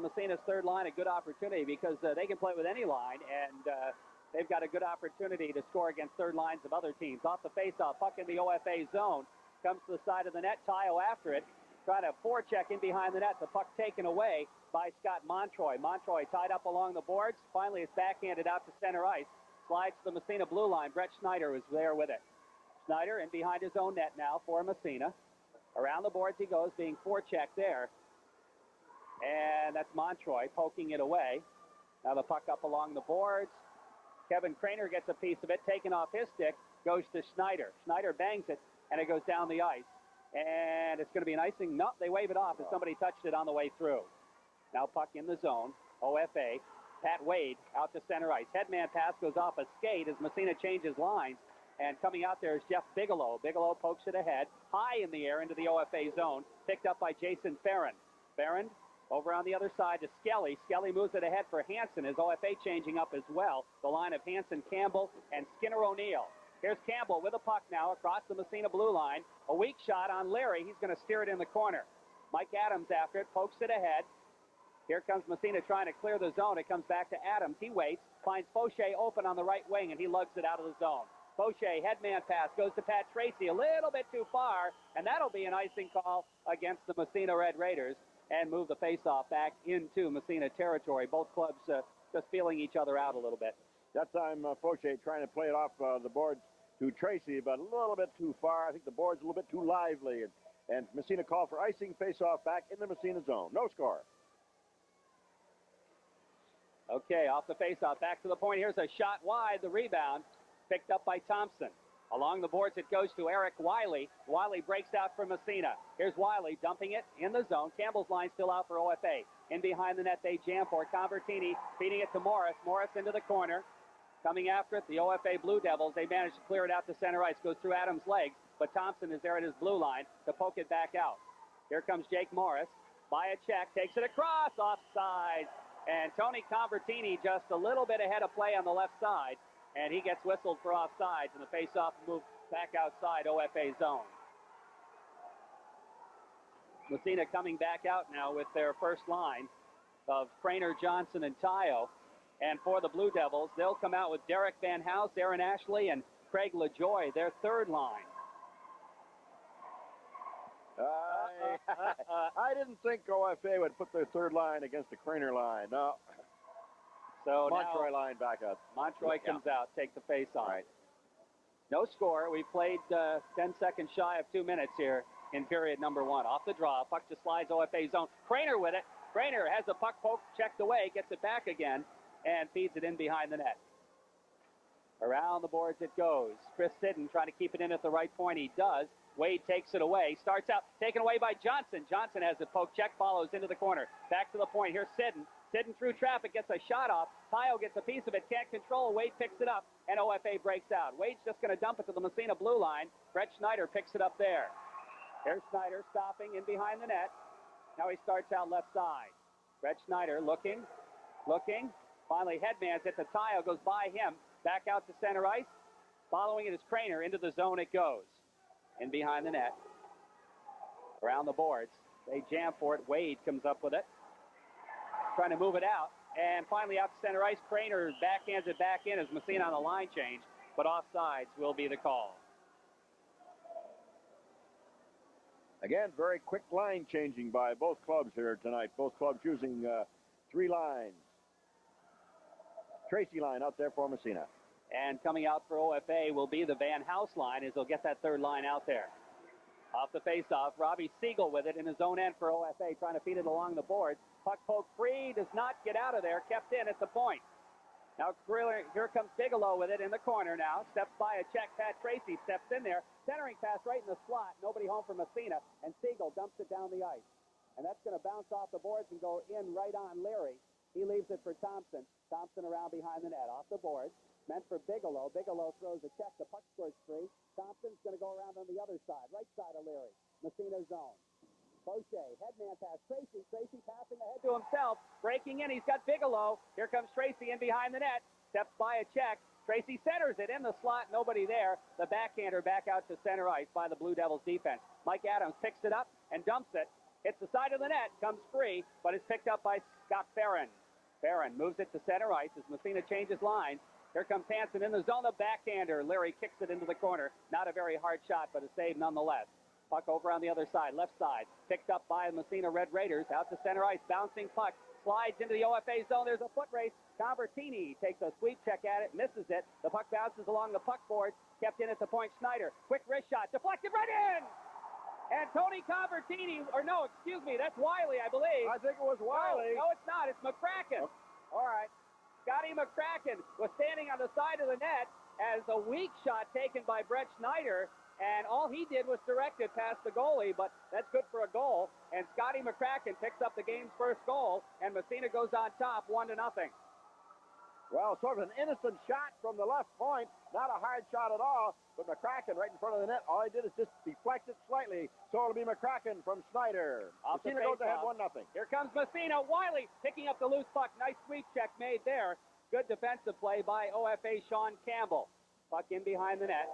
Massena's third line a good opportunity because they can play with any line, and they've got a good opportunity to score against third lines of other teams. Off the faceoff, puck in the OFA zone, comes to the side of the net, Tayo after it, trying to forecheck in behind the net. The puck taken away by Scott Montroy. Montroy tied up along the boards. Finally, it's backhanded out to center ice. Slides to the Massena blue line. Brett Schneider is there with it. Schneider in behind his own net now for Massena. Around the boards he goes, being forechecked there. And that's Montroy poking it away. Now the puck up along the boards. Kevin Craner gets a piece of it, taken off his stick, goes to Schneider. Schneider bangs it, and it goes down the ice. And it's going to be an icing. No, they wave it off as somebody touched it on the way through. Now puck in the zone. OFA. Pat Wade out to center ice. Headman pass goes off a skate as Massena changes lines. And coming out there is Jeff Bigelow. Bigelow pokes it ahead, high in the air into the OFA zone. Picked up by Jason Farron. Farron over on the other side to Skelly. Skelly moves it ahead for Hansen as OFA changing up as well. The line of Hansen, Campbell, and Skinner O'Neill. Here's Campbell with a puck now across the Massena blue line. A weak shot on Larry. He's going to steer it in the corner. Mike Adams after it, pokes it ahead. Here comes Massena trying to clear the zone. It comes back to Adams. He waits, finds Fauché open on the right wing, and he lugs it out of the zone. Fauché, headman pass, goes to Pat Tracy a little bit too far, and that'll be an icing call against the Massena Red Raiders and move the faceoff back into Massena territory. Both clubs just feeling each other out a little bit. That time, Fauché trying to play it off the boards to Tracy, but a little bit too far. I think the board's a little bit too lively, and Massena called for icing faceoff back in the Massena zone. No score. Okay, off the faceoff, back to the point. Here's a shot wide, the rebound. Picked up by Thompson. Along the boards it goes to Eric Wiley. Wiley breaks out for Massena. Here's Wiley dumping it in the zone. Campbell's line still out for OFA. In behind the net they jam for Convertini, feeding it to Morris. Morris into the corner. Coming after it, the OFA Blue Devils. They manage to clear it out to center ice. Goes through Adams' legs, but Thompson is there at his blue line to poke it back out. Here comes Jake Morris. By a check, takes it across, offside. And Tony Convertini just a little bit ahead of play on the left side. And he gets whistled for offsides, and the faceoff moves back outside OFA zone. Massena coming back out now with their first line of Craner, Johnson, and Tayo. And for the Blue Devils, they'll come out with Derek Van House, Aaron Ashley, and Craig LaJoy, their third line. I didn't think OFA would put their third line against the Craner line. No. So Montroy line back up. Montroy comes out, takes the face off. Right. No score. We played 10 seconds shy of 2 minutes here in period number one. Off the draw, puck just slides OFA zone. Craner with it. Craner has the puck poke checked away, gets it back again, and feeds it in behind the net. Around the boards it goes. Chris Sidden trying to keep it in at the right point. He does. Wade takes it away. Starts out, taken away by Johnson. Johnson has the poke check, follows into the corner. Back to the point. Here's Sidden. Sidden through traffic, gets a shot off. Tayo gets a piece of it, can't control. Wade picks it up, and OFA breaks out. Wade's just going to dump it to the Massena blue line. Brett Schneider picks it up there. Here's Schneider stopping in behind the net. Now he starts out left side. Brett Schneider looking. Finally, headman's it to Tayo, goes by him. Back out to center ice. Following it is Craner. Into the zone it goes. In behind the net. Around the boards. They jam for it. Wade comes up with it. Trying to move it out. And finally out to center ice. Craner backhands it back in as Massena on the line change. But offsides will be the call. Again, very quick line changing by both clubs here tonight. Both clubs using three lines. Tracy line out there for Massena. And coming out for OFA will be the Van House line as they'll get that third line out there. Off the faceoff, Robbie Siegel with it in his own end for OFA, trying to feed it along the boards. Puck poke free, does not get out of there, kept in at the point. Now here comes Bigelow with it in the corner now. Steps by a check, Pat Tracy steps in there. Centering pass right in the slot, nobody home for Massena, and Siegel dumps it down the ice. And that's going to bounce off the boards and go in right on Leary. He leaves it for Thompson. Thompson around behind the net, off the boards. Meant for Bigelow. Bigelow throws a check. The puck scores free. Thompson's going to go around on the other side, right side of Leary. Massena zone. Fauché, headman pass. Tracy passing ahead to himself. Breaking in. He's got Bigelow. Here comes Tracy in behind the net. Steps by a check. Tracy centers it in the slot. Nobody there. The backhander back out to center ice by the Blue Devils defense. Mike Adams picks it up and dumps it. hits the side of the net, comes free, but is picked up by Scott Farron. Farron moves it to center ice as Massena changes lines. Here comes Hansen in the zone, the backhander. Leary kicks it into the corner. Not a very hard shot, but a save nonetheless. Puck over on the other side, left side. Picked up by Massena Red Raiders. Out to center ice, bouncing puck. Slides into the OFA zone. There's a foot race. Convertini takes a sweep check at it, misses it. The puck bounces along the puck board. Kept in at the point, Schneider. Quick wrist shot, deflected right in! And Tony Convertini, or no, excuse me, that's Wiley, I believe. I think it was Wiley. No, it's not. It's McCracken. All right. Scotty McCracken was standing on the side of the net as a weak shot taken by Brett Schneider, and all he did was direct it past the goalie, but that's good for a goal. And Scotty McCracken picks up the game's first goal, and Massena goes on top 1-0. Well, sort of an innocent shot from the left point. Not a hard shot at all, but McCracken right in front of the net. All he did is just deflect it slightly. So it'll be McCracken from Schneider. Massena goes ahead 1-0. Here comes Massena. Wiley picking up the loose puck. Nice sweep check made there. Good defensive play by OFA Sean Campbell. Puck in behind the net.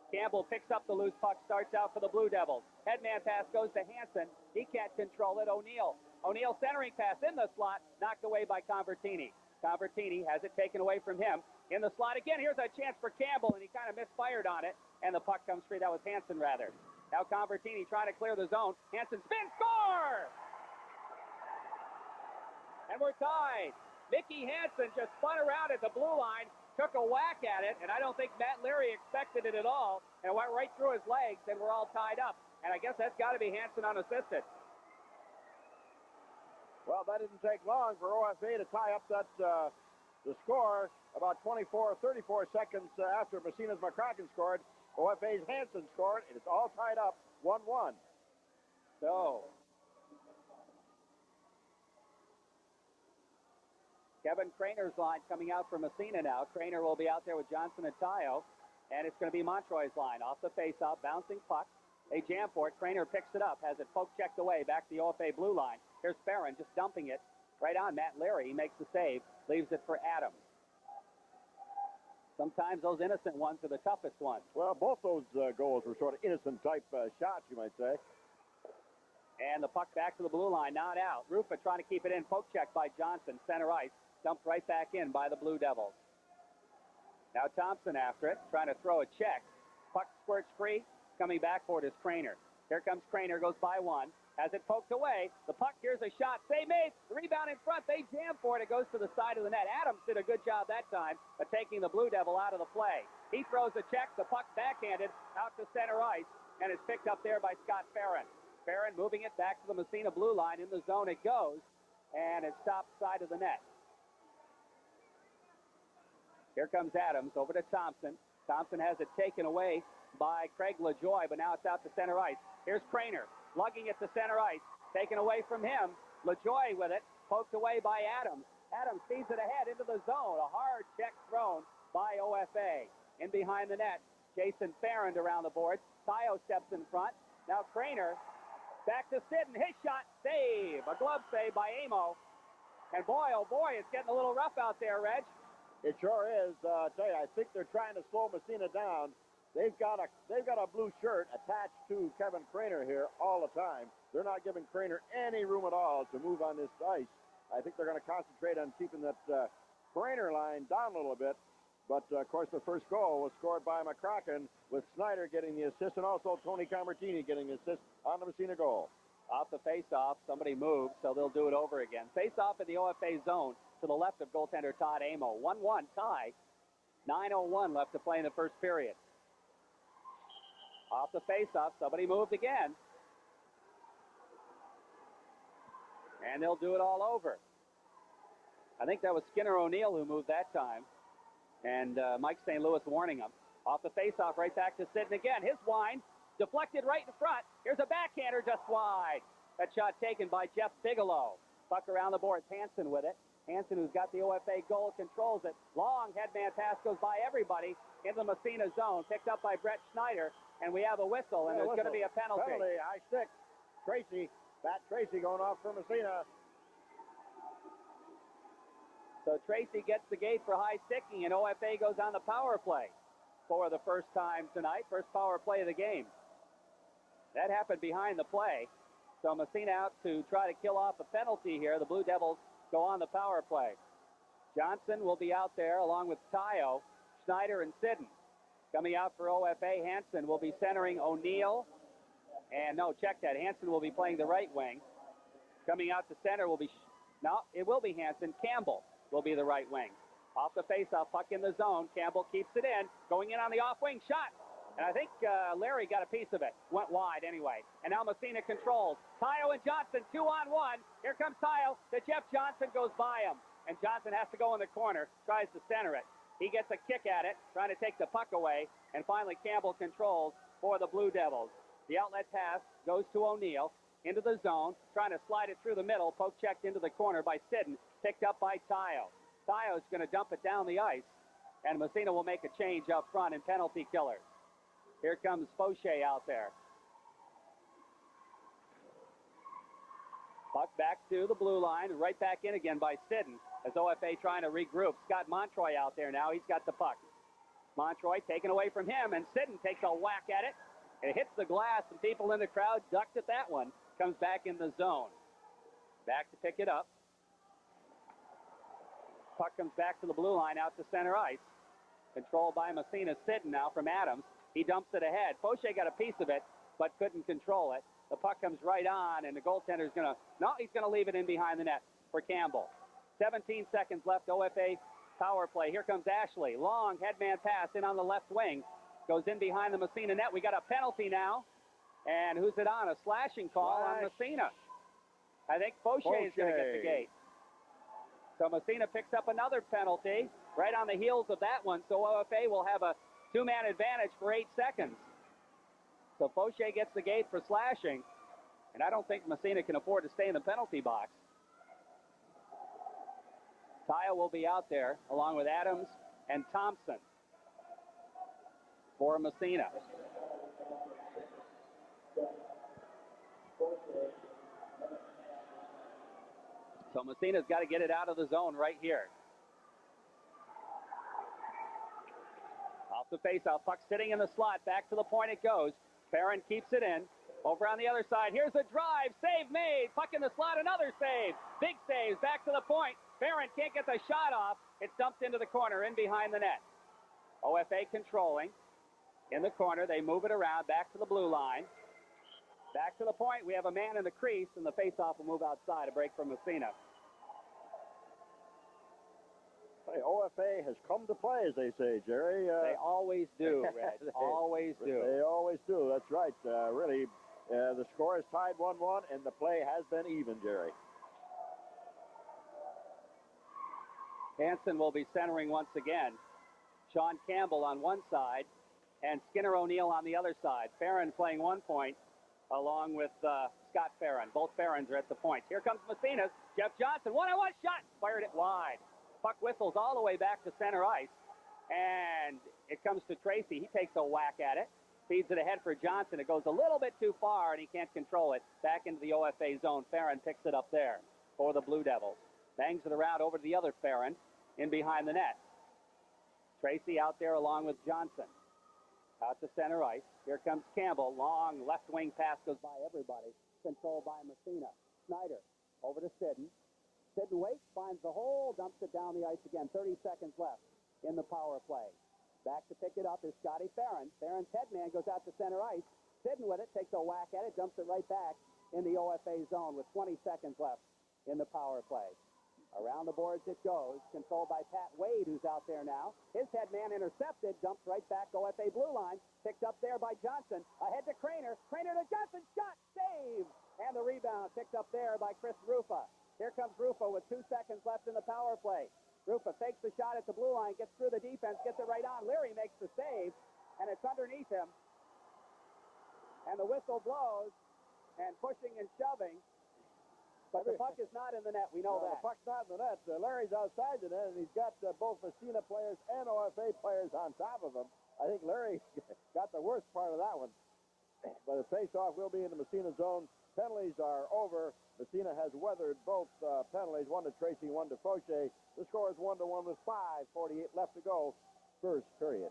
Campbell picks up the loose puck, starts out for the Blue Devils. Headman pass goes to Hansen. He can't control it. O'Neill centering pass in the slot, knocked away by Convertini. Convertini has it taken away from him. In the slot again, here's a chance for Campbell, and he kind of misfired on it, and the puck comes free. That was Hansen, rather. Now Convertini trying to clear the zone. Hansen spins, score! And we're tied. Mickey Hansen just spun around at the blue line, took a whack at it, and I don't think Matt Leary expected it at all, and it went right through his legs, and we're all tied up. And I guess that's got to be Hansen unassisted. Well, that didn't take long for OFA to tie up that the score. About 24 or 34 seconds after Massena's McCracken scored, OFA's Hansen scored, and it's all tied up 1-1. So, Kevin Craner's line coming out from Massena now. Craner will be out there with Johnson and Tayo, and it's going to be Montroy's line. Off the faceoff, bouncing puck. They jam for it. Craner picks it up, has it poke checked away back to the OFA blue line. Here's Farron just dumping it right on Matt Leary. He makes the save, leaves it for Adams. Sometimes those innocent ones are the toughest ones. Well, both those goals were sort of innocent type shots, you might say. And the puck back to the blue line, not out. Rufa trying to keep it in, poke check by Johnson, center ice, dumped right back in by the Blue Devils. Now Thompson after it, trying to throw a check. Puck squirts free, coming back for it is Craner. Here comes Craner, goes by one. Has it poked away. The puck, here's a shot. Save made. The rebound in front. They jam for it. It goes to the side of the net. Adams did a good job that time of taking the Blue Devil out of the play. He throws a check. The puck backhanded out to center ice, and it's picked up there by Scott Farron. Farron moving it back to the Massena blue line. In the zone it goes, and it stops side of the net. Here comes Adams over to Thompson. Thompson has it taken away by Craig LaJoie, but now it's out to center ice. Here's Craner. Lugging it to center ice, taken away from him. LaJoie with it, poked away by Adams. Adams feeds it ahead into the zone. A hard check thrown by OFA. In behind the net, Jason Farron around the board. Tayo steps in front. Now Craner back to Sidden. His shot, save. A glove save by Amo. And boy, oh boy, it's getting a little rough out there, Reg. It sure is. I tell you, I think they're trying to slow Massena down. They've got a blue shirt attached to Kevin Craner here all the time. They're not giving Craner any room at all to move on this ice. I think they're going to concentrate on keeping that Craner line down a little bit. But, of course, the first goal was scored by McCracken, with Schneider getting the assist, and also Tony Convertini getting the assist on the Massena goal. Off the face-off, somebody moved, so they'll do it over again. Face-off in the OFA zone to the left of goaltender Todd Amo. 1-1 tie. 9:01 left to play in the first period. Off the face-off, somebody moved again. And they'll do it all over. I think that was Skinner O'Neill who moved that time. And Mike St. Louis warning him. Off the face-off, right back to Sidden again. His wind, deflected right in front. Here's a backhander just wide. That shot taken by Jeff Bigelow. Puck around the boards, Hansen with it. Hansen, who's got the OFA goal, controls it. Long headman pass goes by everybody in the Massena zone. Picked up by Brett Schneider. And we have a whistle, and there's going to be a penalty. Penalty, high stick. Tracy, Pat Tracy going off for Massena. So Tracy gets the gate for high sticking, and OFA goes on the power play for the first time tonight. First power play of the game. That happened behind the play. So Massena out to try to kill off a penalty here. The Blue Devils go on the power play. Johnson will be out there along with Tayo, Schneider, and Sidden. Coming out for OFA, Hansen will be centering O'Neill. And no, check that. Hansen will be playing the right wing. Coming out to center will be, no, it will be Hansen. Campbell will be the right wing. Off the faceoff, puck in the zone. Campbell keeps it in. Going in on the off-wing shot. And I think Larry got a piece of it. Went wide anyway. And now Massena controls. Tayo and Johnson, 2-on-1. Here comes Tayo. The Jeff Johnson goes by him. And Johnson has to go in the corner. Tries to center it. He gets a kick at it, trying to take the puck away. And finally, Campbell controls for the Blue Devils. The outlet pass goes to O'Neill. Into the zone. Trying to slide it through the middle. Poke checked into the corner by Sidden. Picked up by Tayo. Tayo's going to dump it down the ice. And Massena will make a change up front in penalty killers. Here comes Fauché out there. Puck back to the blue line, right back in again by Sidden as OFA trying to regroup. Scott Montroy out there now. He's got the puck. Montroy taken away from him, and Sidden takes a whack at it. It hits the glass, and people in the crowd ducked at that one. Comes back in the zone. Back to pick it up. Puck comes back to the blue line out to center ice. Controlled by Massena. Sidden now from Adams. He dumps it ahead. Fauché got a piece of it, but couldn't control it. The puck comes right on, and the goaltender's going to, no, he's going to leave it in behind the net for Campbell. 17 seconds left, OFA power play. Here comes Ashley. Long headman pass in on the left wing. Goes in behind the Massena net. We got a penalty now. And who's it on? A slashing call on Massena. I think Fauché is going to get the gate. So Massena picks up another penalty right on the heels of that one. So OFA will have a two-man advantage for 8 seconds. So Fauché gets the gate for slashing. And I don't think Massena can afford to stay in the penalty box. Tayo will be out there along with Adams and Thompson for Massena. So Massena's got to get it out of the zone right here. Off the faceoff, puck sitting in the slot. Back to the point it goes. Farron keeps it in. Over on the other side, here's a drive. Save made. Puck in the slot, another save. Big saves. Back to the point. Farron can't get the shot off. It's dumped into the corner, in behind the net. OFA controlling. In the corner, they move it around. Back to the blue line. Back to the point. We have a man in the crease, and the faceoff will move outside. A break from Massena. Hey, OFA has come to play, as they say, Jerry. They always do, Red. Always do. They always do. That's right. Really, the score is tied 1-1, and the play has been even, Jerry. Hansen will be centering once again. Sean Campbell on one side, and Skinner O'Neill on the other side. Farron playing 1 point, along with Scott Farron. Both Farrons are at the point. Here comes Massena. Jeff Johnson, one-on-one shot. Fired it wide. Puck whistles all the way back to center ice. And it comes to Tracy. He takes a whack at it. Feeds it ahead for Johnson. It goes a little bit too far, and he can't control it. Back into the OFA zone. Farron picks it up there for the Blue Devils. Bangs it around over to the other Farron in behind the net. Tracy out there along with Johnson. Out to center ice. Here comes Campbell. Long left wing pass goes by everybody. Controlled by Massena. Schneider over to Sidden. Sidden waits, finds the hole, dumps it down the ice again. 30 seconds left in the power play. Back to pick it up is Scotty Farron. Farron's headman goes out to center ice. Sidden with it, takes a whack at it, dumps it right back in the OFA zone with 20 seconds left in the power play. Around the boards it goes, controlled by Pat Wade, who's out there now. His headman intercepted, dumps right back OFA blue line, picked up there by Johnson. Ahead to Craner. Craner to Johnson, shot, save! And the rebound picked up there by Chris Rufa. Here comes Rufa with 2 seconds left in the power play. Rufa fakes the shot at the blue line, gets through the defense, gets it right on. Leary makes the save, and it's underneath him. And the whistle blows, and pushing and shoving. But the puck is not in the net. We know that. The puck's not in the net. Larry's outside the net, and he's got both Massena players and OFA players on top of him. I think Larry got the worst part of that one. But the face-off will be in the Massena zone. Penalties are over. Massena has weathered both penalties, one to Tracy, one to Fauché. The score is 1-1 with 5:48 left to go, first period.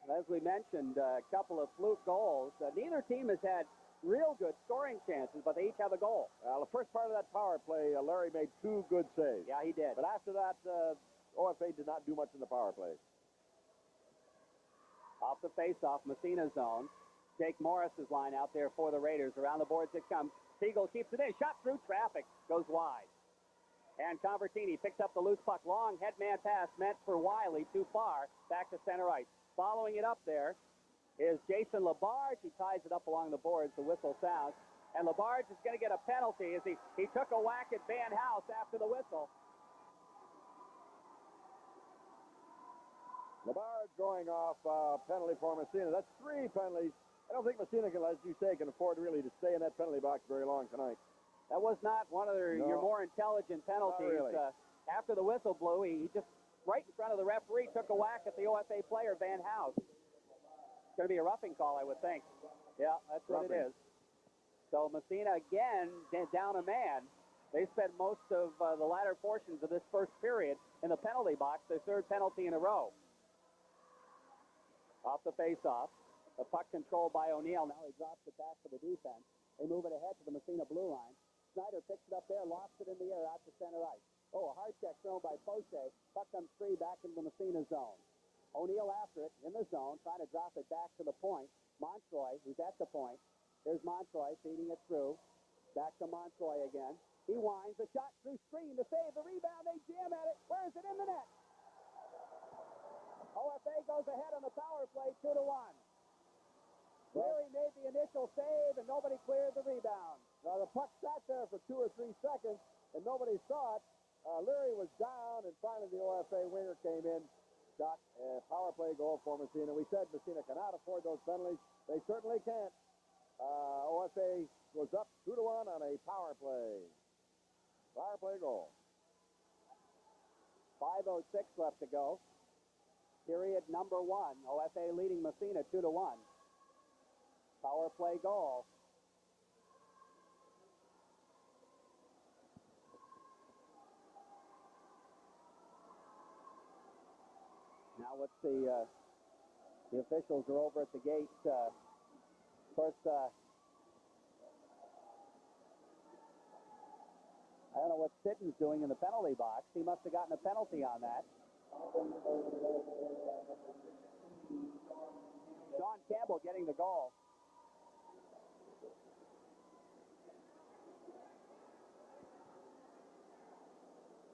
As we mentioned, a couple of fluke goals. Neither team has had real good scoring chances, but they each have a goal. The first part of that power play, Larry made 2 good saves. Yeah, he did. But after that, OFA did not do much in the power play. Off the face-off, Massena zone. Jake Morris's line out there for the Raiders. Around the boards it comes. Siegel keeps it in. Shot through traffic. Goes wide. And Convertini picks up the loose puck. Long head-man pass meant for Wiley. Too far. Back to center ice. Following it up there is Jason Labarge. He ties it up along the boards. The whistle sounds. And Labarge is going to get a penalty as he took a whack at Van House after the whistle. Labarge going off penalty for Massena. That's 3 penalties. I don't think Massena can, as you say, can afford really to stay in that penalty box very long tonight. That was not one of your more intelligent penalties. Not really. After the whistle blew, he just right in front of the referee took a whack at the OFA player, Van House. It's going to be a roughing call, I would think. Yeah, that's what it is. So Massena again down a man. They spent most of the latter portions of this first period in the penalty box, their 3rd penalty in a row. Off the face-off. The puck controlled by O'Neill. Now he drops it back to the defense. They move it ahead to the Massena blue line. Snyder picks it up there, lost it in the air out to center ice. Oh, a hard check thrown by Poche. Puck comes free back into the Massena zone. O'Neill after it in the zone, trying to drop it back to the point. Montroy, who's at the point. Here's Montroy feeding it through. Back to Montroy again. He winds a shot through screen to save the rebound. They jam at it. Where is it in the net? OFA goes ahead on the power play 2-1. Leary made the initial save, and nobody cleared the rebound. Now, the puck sat there for 2 or 3 seconds, and nobody saw it. Leary was down, and finally the OFA winger came in, got a power play goal for Massena. We said Massena cannot afford those penalties. They certainly can't. OFA was up 2-1 on a power play. Power play goal. 5:06 left to go. Period number 1. OFA leading Massena 2-1. Power play goal. Now what's the officials are over at the gate. Of course, I don't know what Sitton's doing in the penalty box. He must have gotten a penalty on that. Sean Campbell getting the goal.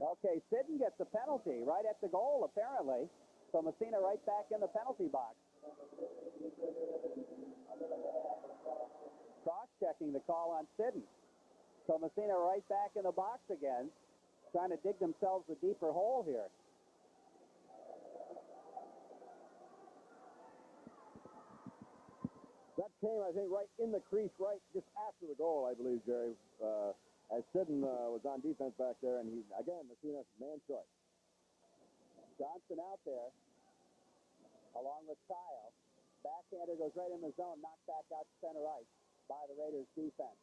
Okay, Sitton gets a penalty right at the goal, apparently. So Massena right back in the penalty box. Cross-checking the call on Sitton. So Massena right back in the box again, trying to dig themselves a deeper hole here. That came, I think, right in the crease, right just after the goal, I believe, Jerry, as Sitton was on defense back there, and he, again, Massena, man choice. Johnson out there, along with Kyle. Backhander goes right in the zone, knocked back out to center ice by the Raiders defense.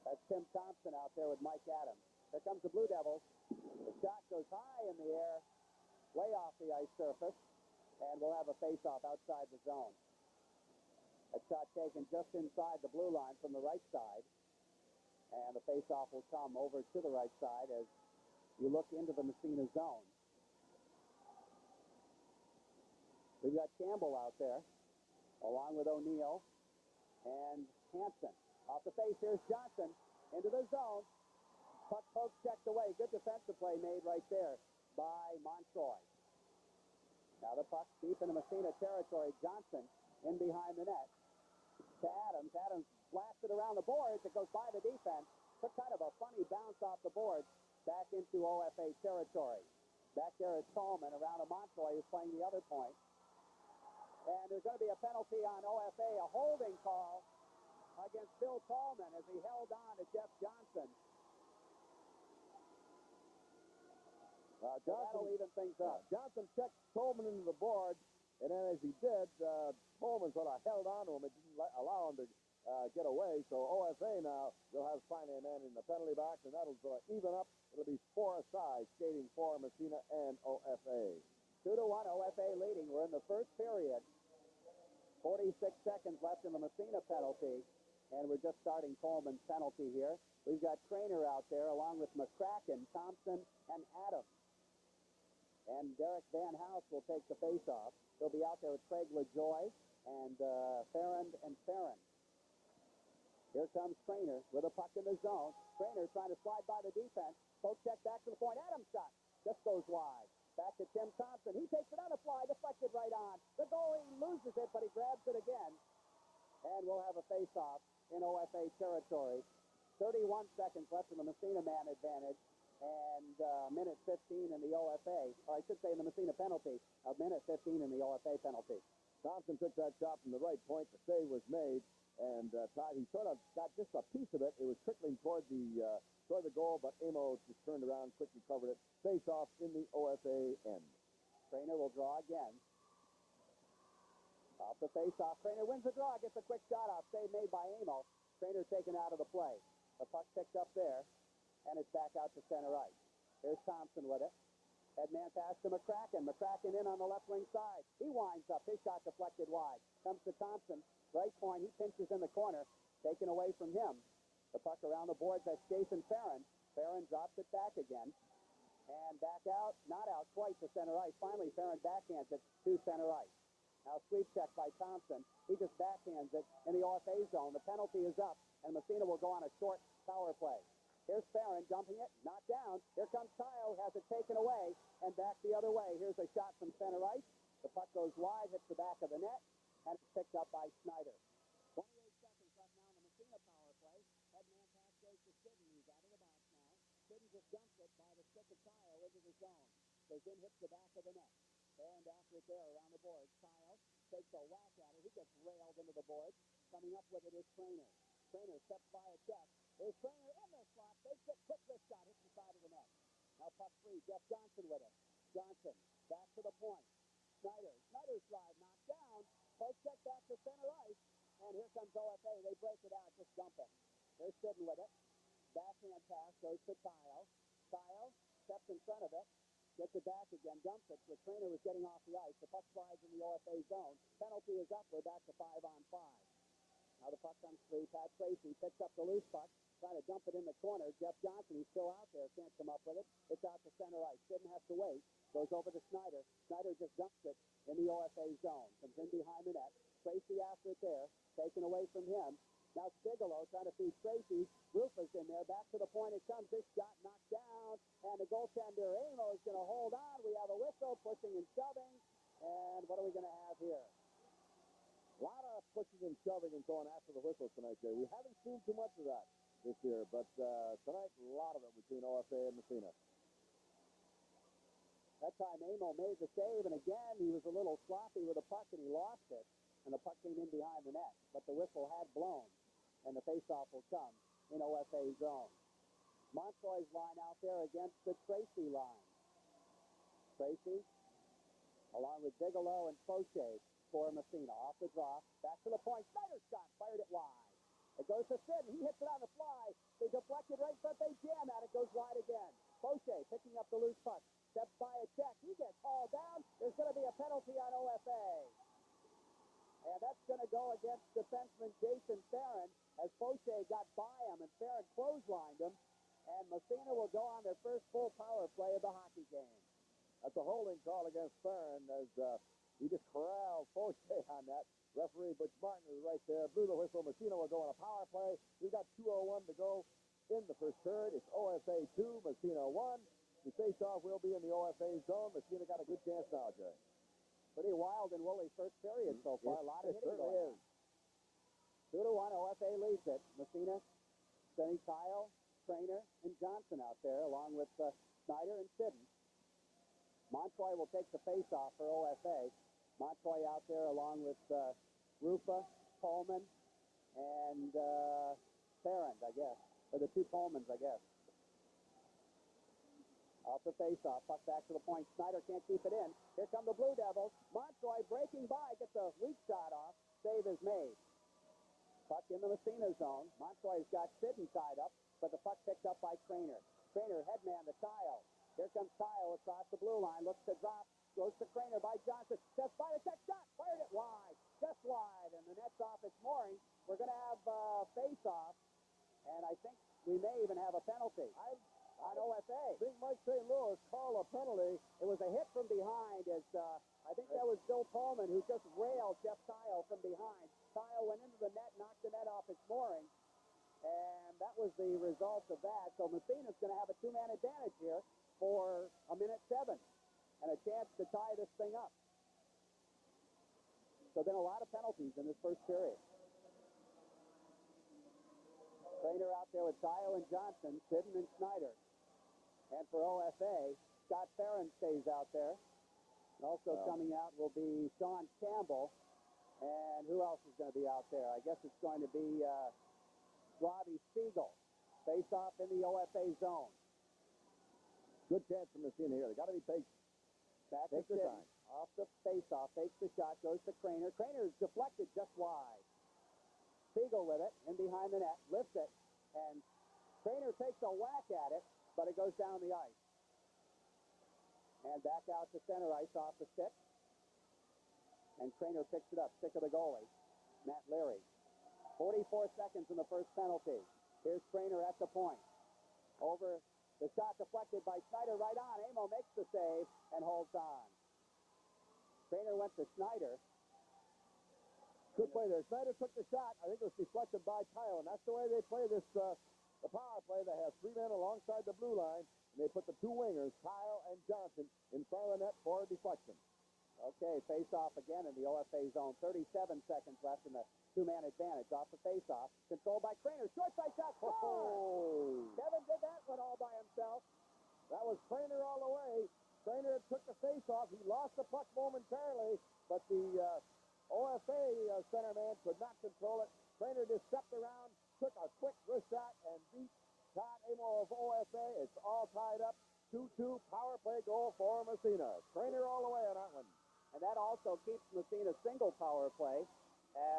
That's Tim Thompson out there with Mike Adams. Here comes the Blue Devils. The shot goes high in the air, way off the ice surface, and we'll have a face-off outside the zone. A shot taken just inside the blue line from the right side. And the face-off will come over to the right side as you look into the Massena zone. We've got Campbell out there, along with O'Neill and Hansen. Off the face, here's Johnson into the zone. Puck poke checked away. Good defensive play made right there by Montroy. Now the puck deep into Massena territory. Johnson in behind the net. To Adams. Adams blasted around the boards. It goes by the defense. Took kind of a funny bounce off the boards back into OFA territory. Back there is Tallman around a Montroy who's playing the other point. And there's going to be a penalty on OFA, a holding call against Bill Tallman as he held on to Jeff Johnson. That'll even things up. Johnson checked Tolman into the board, and then as he did, Tolman sort of held on to him. It didn't allow him to get away. So OFA now will have finally a man in the penalty box, and that'll even up. It'll be 4 aside, skating for Massena and OFA. 2-1 OFA leading. We're in the first period. 46 seconds left in the Massena penalty. And we're just starting Coleman's penalty here. We've got Trainer out there along with McCracken, Thompson, and Adams. And Derek Van House will take the face-off. He'll be out there with Craig LaJoy and Farrand and Farron. Here comes Trainer with a puck in the zone. Trainer trying to slide by the defense. Poke check back to the point. Adams shot. Just goes wide. Back to Tim Thompson. He takes it on a fly. Deflected right on. The goalie loses it, but he grabs it again. And we'll have a face-off in OFA territory. 31 seconds left in the Massena man advantage. And minute 15 in the OFA. Or I should say in the Massena penalty. A minute 15 in the OFA penalty. Thompson took that shot from the right point. The save was made. And Todd, he sort of got just a piece of it. It was trickling toward the goal, but Amo just turned around, quickly covered it. Face off in the OFA end. Trainer will draw again. Off the face-off. Trainer wins the draw, gets a quick shot off. Save made by Amo. Trainer taken out of the play. The puck picked up there, and it's back out to center ice. Here's Thompson with it. Headman pass to McCracken. McCracken in on the left wing side. He winds up. His shot deflected wide. Comes to Thompson. Right point. He pinches in the corner. Taken away from him. The puck around the boards. That's Jason Farron. Farron drops it back again. And back out. Not out quite to center ice. Finally, Farron backhands it to center ice. Now sweep check by Thompson. He just backhands it in the OFA zone. The penalty is up. And Massena will go on a short power play. Here's Farron dumping it, knocked down. Here comes Kyle, has it taken away, and back the other way. Here's a shot from center ice. The puck goes wide, hits the back of the net, and it's picked up by Snyder. 28 seconds left now in the Massena power play. Headman pass goes to Sidden. He's out of the box now. Sidden just dumps it by the stick of Kyle into the zone. Goes in, hits the back of the net. And after it there around the boards, Kyle takes a whack at it. He gets railed into the boards. Coming up with it is Trainer. Trainer steps by a check. There's Trainer in the slot. Takes it. Quick wrist shot. Hits the side of the net. Now puck free. Jeff Johnson with it. Johnson back to the point. Snyder. Snyder's drive knocked down. Post check back to center ice. And here comes OFA. They break it out. Just dump it. They're sitting with it. Backhand pass goes to Kyle. Kyle steps in front of it. Gets it back again. Dumps it. The Trainer was getting off the ice. The puck slides in the OFA zone. Penalty is up. We're back to 5-on-5. Now the puck comes free. Pat Tracy picks up the loose puck. Trying to dump it in the corner. Jeff Johnson, he's still out there. Can't come up with it. It's out to center ice. Sidden has to wait. Goes over to Snyder. Snyder just dumps it in the OFA zone. Comes in behind the net. Tracy after it there. Taken away from him. Now it's Bigelow trying to feed Tracy. Rufus in there. Back to the point it comes. This shot knocked down. And the goaltender, Amo, is going to hold on. We have a whistle, pushing and shoving. And what are we going to have here? A lot of pushing and shoving and going after the whistle tonight, Jay. We haven't seen too much of that this year, but tonight, a lot of it between OFA and Massena. That time, Amo made the save, and again, he was a little sloppy with the puck, and he lost it, and the puck came in behind the net. But the whistle had blown, and the faceoff will come in OFA zone. Montroy's line out there against the Tracy line. Tracy, along with Bigelow and Fauché for Massena. Off the draw, back to the point. Snyder shot, fired it wide. It goes to Sidden. He hits it on the fly. They deflected right, but they jam at it. Goes wide again. Fauché picking up the loose puck. Steps by a check. He gets hauled down. There's going to be a penalty on OFA. And that's going to go against defenseman Jason Farron as Fauché got by him and Farron clotheslined him. And Massena will go on their first full power play of the hockey game. That's a holding call against Farron as he just corralled Fauché on that. Referee Butch Martin is right there. Blew the whistle. Massena will go on a power play. We've got 2:01 to go in the first period. It's OFA 2, Massena 1. The face-off will be in the OFA zone. Massena got a good chance now, Jay. Pretty wild and woolly first period so far. A lot of hitting going on. 2-1, OFA leads it. Massena, sending Kyle, Trainer, and Johnson out there, along with Snyder and Sidden. Montroy will take the face-off for OFA. Montroy out there along with Rufa, Coleman, and Farrand, I guess. Or the two Colemans, I guess. Off the face-off, puck back to the point. Snyder can't keep it in. Here come the Blue Devils. Montroy breaking by, gets a weak shot off. Save is made. Puck in the Massena zone. Montroy's got Sidden tied up, but the puck picked up by Trainer. Trainer, headman to Kyle. Here comes Kyle across the blue line. Looks to drop. Goes to Trainer by Johnson. Steps by a check shot. Fired it wide. Just wide. And the net's off its mooring. We're going to have face we may even have a penalty on OFA. I think Mike St. Louis called a penalty. It was a hit from behind as I think that was Bill Pullman who just railed Jeff Tile from behind. Tile went into the net, knocked the net off its mooring, and that was the result of that. So Massena's going to have a two-man advantage here for a minute 7 and a chance to tie this thing up. So then a lot of penalties in this first period. Trainer out there with Tile and Johnson, Sidden and Snyder. And for OFA, Scott Farron stays out there. And also coming out will be Sean Campbell. And who else is going to be out there? I guess it's going to be Robbie Spiegel. Face off in the OFA zone. Good chance for Massena here. They got to be patient. Back Take to their Sidden. time. Off the face-off, fakes the shot, goes to Craner. Craner is deflected just wide. Spiegel with it, in behind the net, lifts it, and Craner takes a whack at it, but it goes down the ice. And back out to center ice off the stick. And Craner picks it up, stick of the goalie, Matt Leary. 44 seconds in the first penalty. Here's Craner at the point. Over the shot deflected by Snyder right on. Amo makes the save and holds on. Craner went to Snyder. Good play there. Snyder took the shot. I think it was deflected by Tile, and that's the way they play this, the power play. They have 3 men alongside the blue line, and they put the 2 wingers, Tile and Johnson, in front of the net for a deflection. Okay, face-off again in the OFA zone. 37 seconds left in the two-man advantage. Off the face-off. Controlled by Craner. Short side shot. Oh! Kevin did that one all by himself. That was Craner all the way. Craner took the face-off. He lost the puck momentarily, but the OFA centerman could not control it. Craner just stepped around, took a quick wrist shot, and beat Todd Amo of OFA. It's all tied up. 2-2 power play goal for Massena. Craner all the way on that one. And that also keeps Massena single power play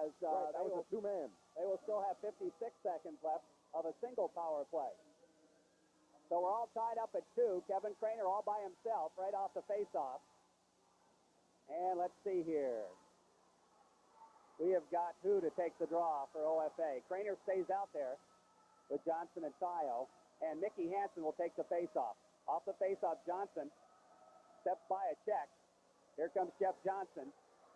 as Right, that was a 2-man. They will still have 56 seconds left of a single power play. So we're all tied up at 2. Kevin Craner all by himself right off the face-off. And let's see here. We have got who to take the draw for OFA. Craner stays out there with Johnson and Tio. And Mickey Hansen will take the face-off. Off the face-off, Johnson steps by a check. Here comes Jeff Johnson.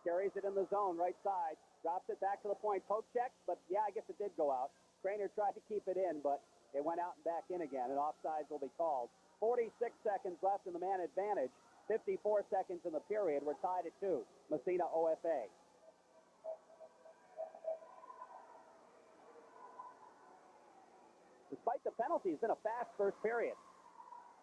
Carries it in the zone, right side. Drops it back to the point. Poke check, but yeah, I guess it did go out. Craner tried to keep it in, but it went out and back in again, and offsides will be called. 46 seconds left in the man advantage. 54 seconds in the period. We're tied at 2. Massena OFA. Despite the penalties, it's been a fast first period.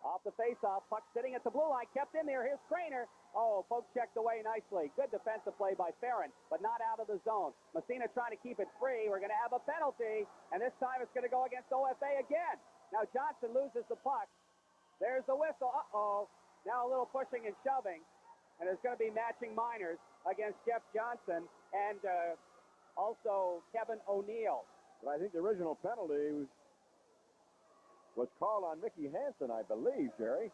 Off the face-off, puck sitting at the blue line, kept in there. Here's Craner. Oh, poke checked away nicely. Good defensive play by Farron, but not out of the zone. Massena trying to keep it free. We're going to have a penalty, and this time it's going to go against OFA again. Now Johnson loses the puck. There's the whistle. Uh-oh. Now a little pushing and shoving, and there's going to be matching minors against Jeff Johnson and also Kevin O'Neill. But I think the original penalty was called on Mickey Hansen, I believe, Jerry.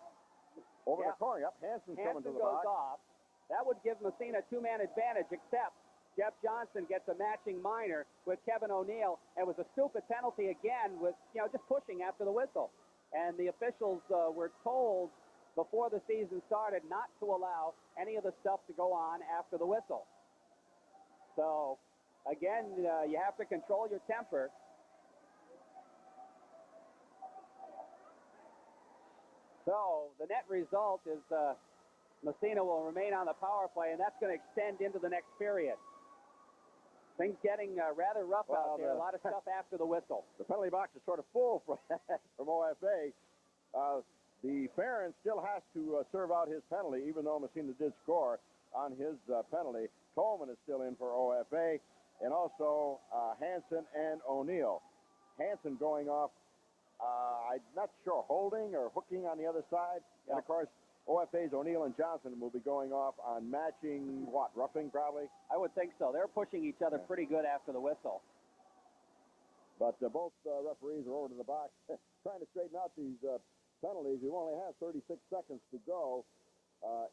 Over the corner. Yep, Hansen's coming to the goes box. off. That would give Massena a 2-man advantage, except Jeff Johnson gets a matching minor with Kevin O'Neill. It was a stupid penalty again with, just pushing after the whistle. And the officials were told before the season started not to allow any of the stuff to go on after the whistle. So, again, you have to control your temper. So the net result is Massena will remain on the power play, and that's going to extend into the next period. Things getting rather rough out there. A lot of stuff after the whistle. The penalty box is sort of full from OFA. The Farron still has to serve out his penalty, even though Massena did score on his penalty. Coleman is still in for OFA, and also Hansen and O'Neill. Hansen going off. I'm not sure, holding or hooking on the other side. And, of course, OFA's O'Neill and Johnson will be going off on matching, roughing probably? I would think so. They're pushing each other pretty good after the whistle. But both referees are over to the box trying to straighten out these penalties. We only have 36 seconds to go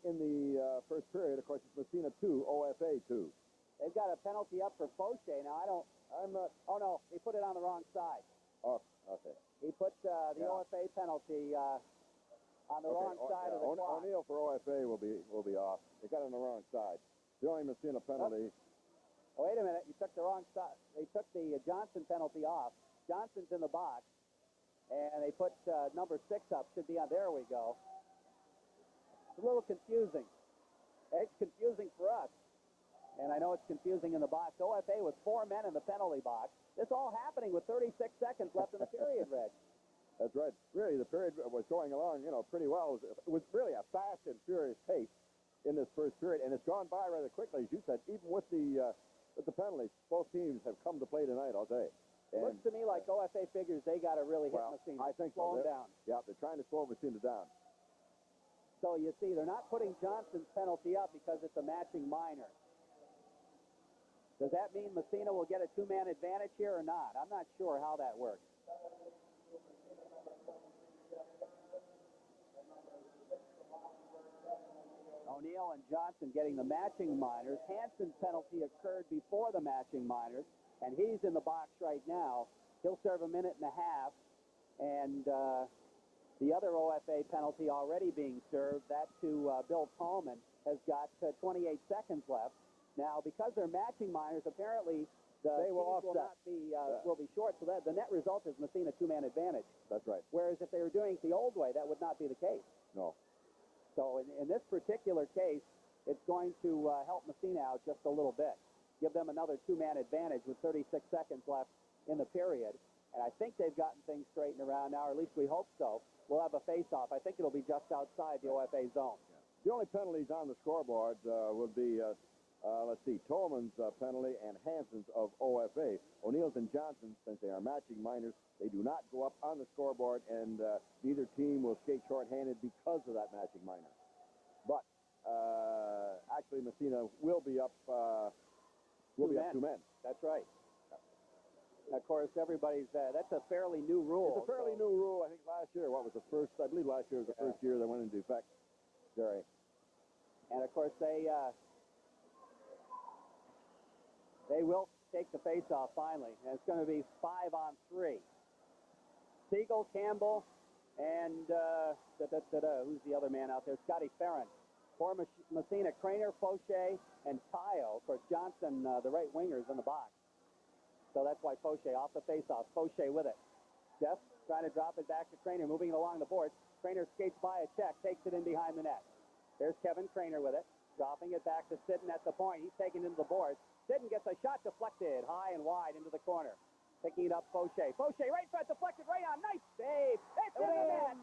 in the first period. Of course, it's Massena 2, OFA 2. They've got a penalty up for Fauché. Now, I'm not... Oh, no, he put it on the wrong side. Oh, okay. He put the OFA penalty on the wrong side of the clock. O'Neill for OFA will be off. They got it on the wrong side. The only Massena penalty. Oh, wait a minute. You took the wrong side. They took the Johnson penalty off. Johnson's in the box. And they put number 6 up. Should be on. There we go. It's a little confusing. It's confusing for us. And I know it's confusing in the box. OFA with 4 men in the penalty box. This all happening with 36 seconds left in the period, Reg. That's right. Really, the period was going along, pretty well. It was really a fast and furious pace in this first period, and it's gone by rather quickly, as you said. Even with the penalties, both teams have come to play tonight, I'll say. It looks to me like OFA figures they got to really hit Massena. I think slow so. them down. Yeah, they're trying to slow Massena down. So you see, they're not putting Johnson's penalty up because it's a matching minor. Does that mean Massena will get a 2-man advantage here or not? I'm not sure how that works. O'Neill and Johnson getting the matching minors. Hansen's penalty occurred before the matching minors, and he's in the box right now. He'll serve a minute and a half, and the other OFA penalty already being served, that to Bill Tolman, has got 28 seconds left. Now, because they're matching minors, apparently the will not be will be short, so that the net result is Massena 2-man advantage. That's right. Whereas if they were doing it the old way, that would not be the case. No. So in this particular case, it's going to help Massena out just a little bit. Give them another 2-man advantage with 36 seconds left in the period. And I think they've gotten things straightened around now, or at least we hope so. We'll have a face-off. I think it'll be just outside the OFA zone. Yeah. The only penalties on the scoreboard would be, let's see, Tolman's penalty and Hansen's of OFA. O'Neill's and Johnson's, since they are matching minors, they do not go up on the scoreboard, and neither team will skate shorthanded because of that matching minor. But actually, Massena will be up. Will be up 2 men. That's right. Of course, everybody's, that's a fairly new rule. It's a fairly new rule. I think last year, what was the first, I believe last year was the first year that went into effect. Jerry. And of course, they will take the face-off finally. And it's going to be 5-on-3. Siegel, Campbell, and who's the other man out there? Scotty Farron. For Massena, Craner, Fauché, and Tayo. Of course, Johnson, the right winger's in the box. So that's why Fauché off the face-off. Fauché with it. Jeff trying to drop it back to Craner, moving it along the boards. Craner skates by a check, takes it in behind the net. There's Kevin Craner with it, dropping it back to Sidden at the point. He's taking it into the boards. Sidden gets a shot deflected high and wide into the corner. Picking it up, Fauché. Fauché right front, deflected right on. Nice save. It's in the net.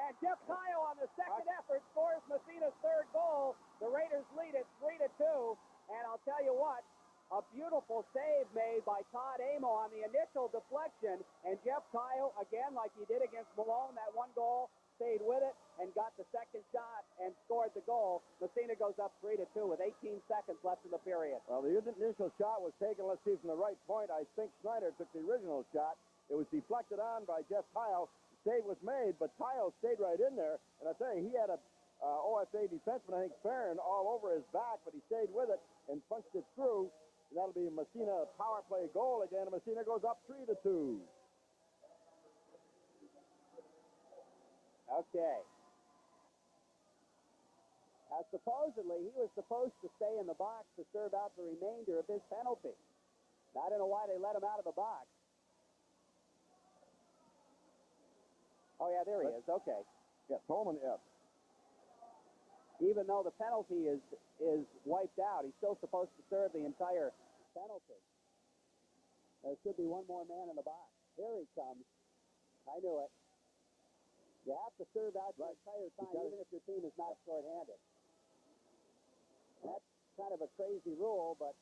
And Jeff Tayo on the second effort scores Massena's third goal. The Raiders lead it 3-2. And I'll tell you what, a beautiful save made by Todd Amo on the initial deflection. And Jeff Tayo, again, like he did against Malone, that one goal, stayed with it and got the second shot and scored the goal. Massena goes up 3-2 with 18 seconds left in the period. Well, the initial shot was taken, let's see, from the right point. I think Snyder took the original shot. It was deflected on by Jeff Tayo. Save was made, but Tayo stayed right in there. And I tell you, he had a OFA defenseman, I think Farron, all over his back, but he stayed with it and punched it through. And that'll be Massena power play goal again, and Massena goes up 3-2. Okay. Now, supposedly, he was supposed to stay in the box to serve out the remainder of his penalty. Now, I don't know why they let him out of the box. Oh, yeah, there he is. Okay. Yeah, Tolman, yeah. Even though the penalty is wiped out, he's still supposed to serve the entire penalty. There should be one more man in the box. Here he comes. I knew it. You have to serve out the entire time, even if your team is not shorthanded. That's kind of a crazy rule, but,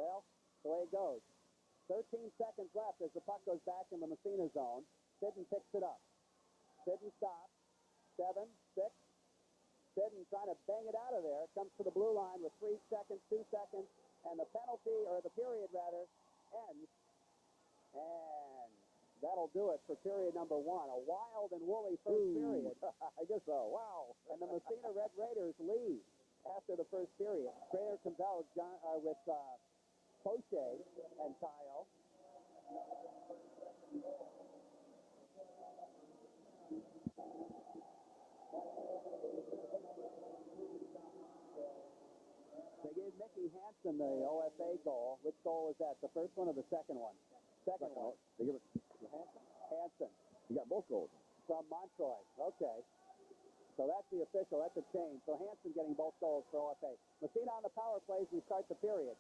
well, the way it goes. 13 seconds left as the puck goes back in the Massena zone. Sidden picks it up. Sidden stops. 7, 6. Sidden trying to bang it out of there. It comes to the blue line with 3 seconds, 2 seconds, and the penalty, or the period rather, ends. And that'll do it for period number 1. A wild and woolly first period. I guess so. Wow. And the Massena Red Raiders lead after the first period. Craner comes out with Fauché and Tayo. They gave Mickey Hansen the OFA goal. Which goal was that? The first one or the second one? Second one. They give it to Hansen? Hansen. He got both goals. From Montroy. Okay. So that's the official. That's a change. So Hansen getting both goals for OFA. Massena on the power plays. We start the period.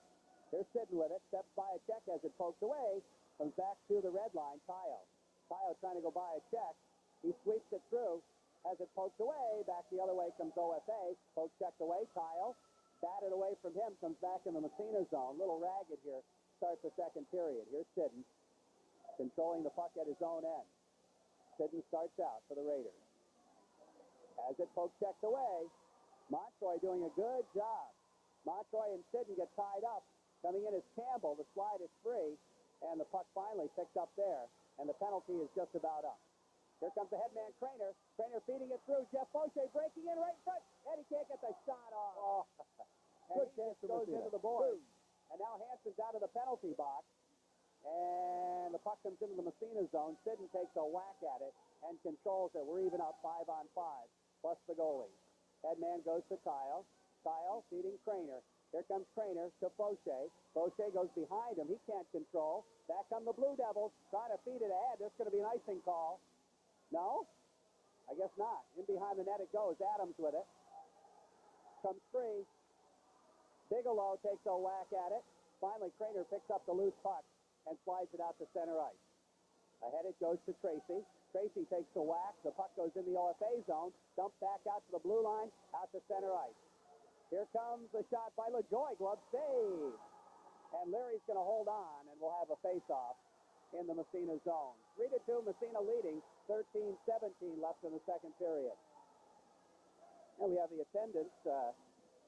Here's Sidden with it. Steps by a check as it pokes away. Comes back to the red line. Tayo. Tayo trying to go by a check. He sweeps it through. As it pokes away, back the other way comes OFA. Poke checked away. Tayo. Batted away from him. Comes back in the Massena zone. Little ragged here. Starts the second period. Here's Sidden. Controlling the puck at his own end. Sidden starts out for the Raiders. As it poke checked away, Montroy doing a good job. Montroy and Sidden get tied up. Coming in is Campbell. The slide is free, and the puck finally picked up there, and the penalty is just about up. Here comes the headman, Craner. Craner feeding it through. Jeff Fauché breaking in right in front, and he can't get the shot off. And Good he chance just to goes Massena. into the boards. And now Hansen's out of the penalty box, and the puck comes into the Massena zone. Sidden takes a whack at it and controls it. We're even up 5-on-5, plus the goalie. Headman goes to Kyle. Kyle feeding Craner. Here comes Craner to Fauché. Fauché goes behind him. He can't control. Back come the Blue Devils, trying to feed it ahead. There's going to be an icing call. No? I guess not. In behind the net it goes. Adams with it. Comes free. Bigelow takes a whack at it. Finally, Craner picks up the loose puck and slides it out to center ice. Ahead it goes to Tracy. Tracy takes the whack. The puck goes in the OFA zone. Dumped back out to the blue line, out to center ice. Here comes the shot by LaJoy. Glove save. And Leary's going to hold on, and we'll have a face-off in the Massena zone. 3-2, Massena leading. 13-17 left in the second period. And we have the attendance,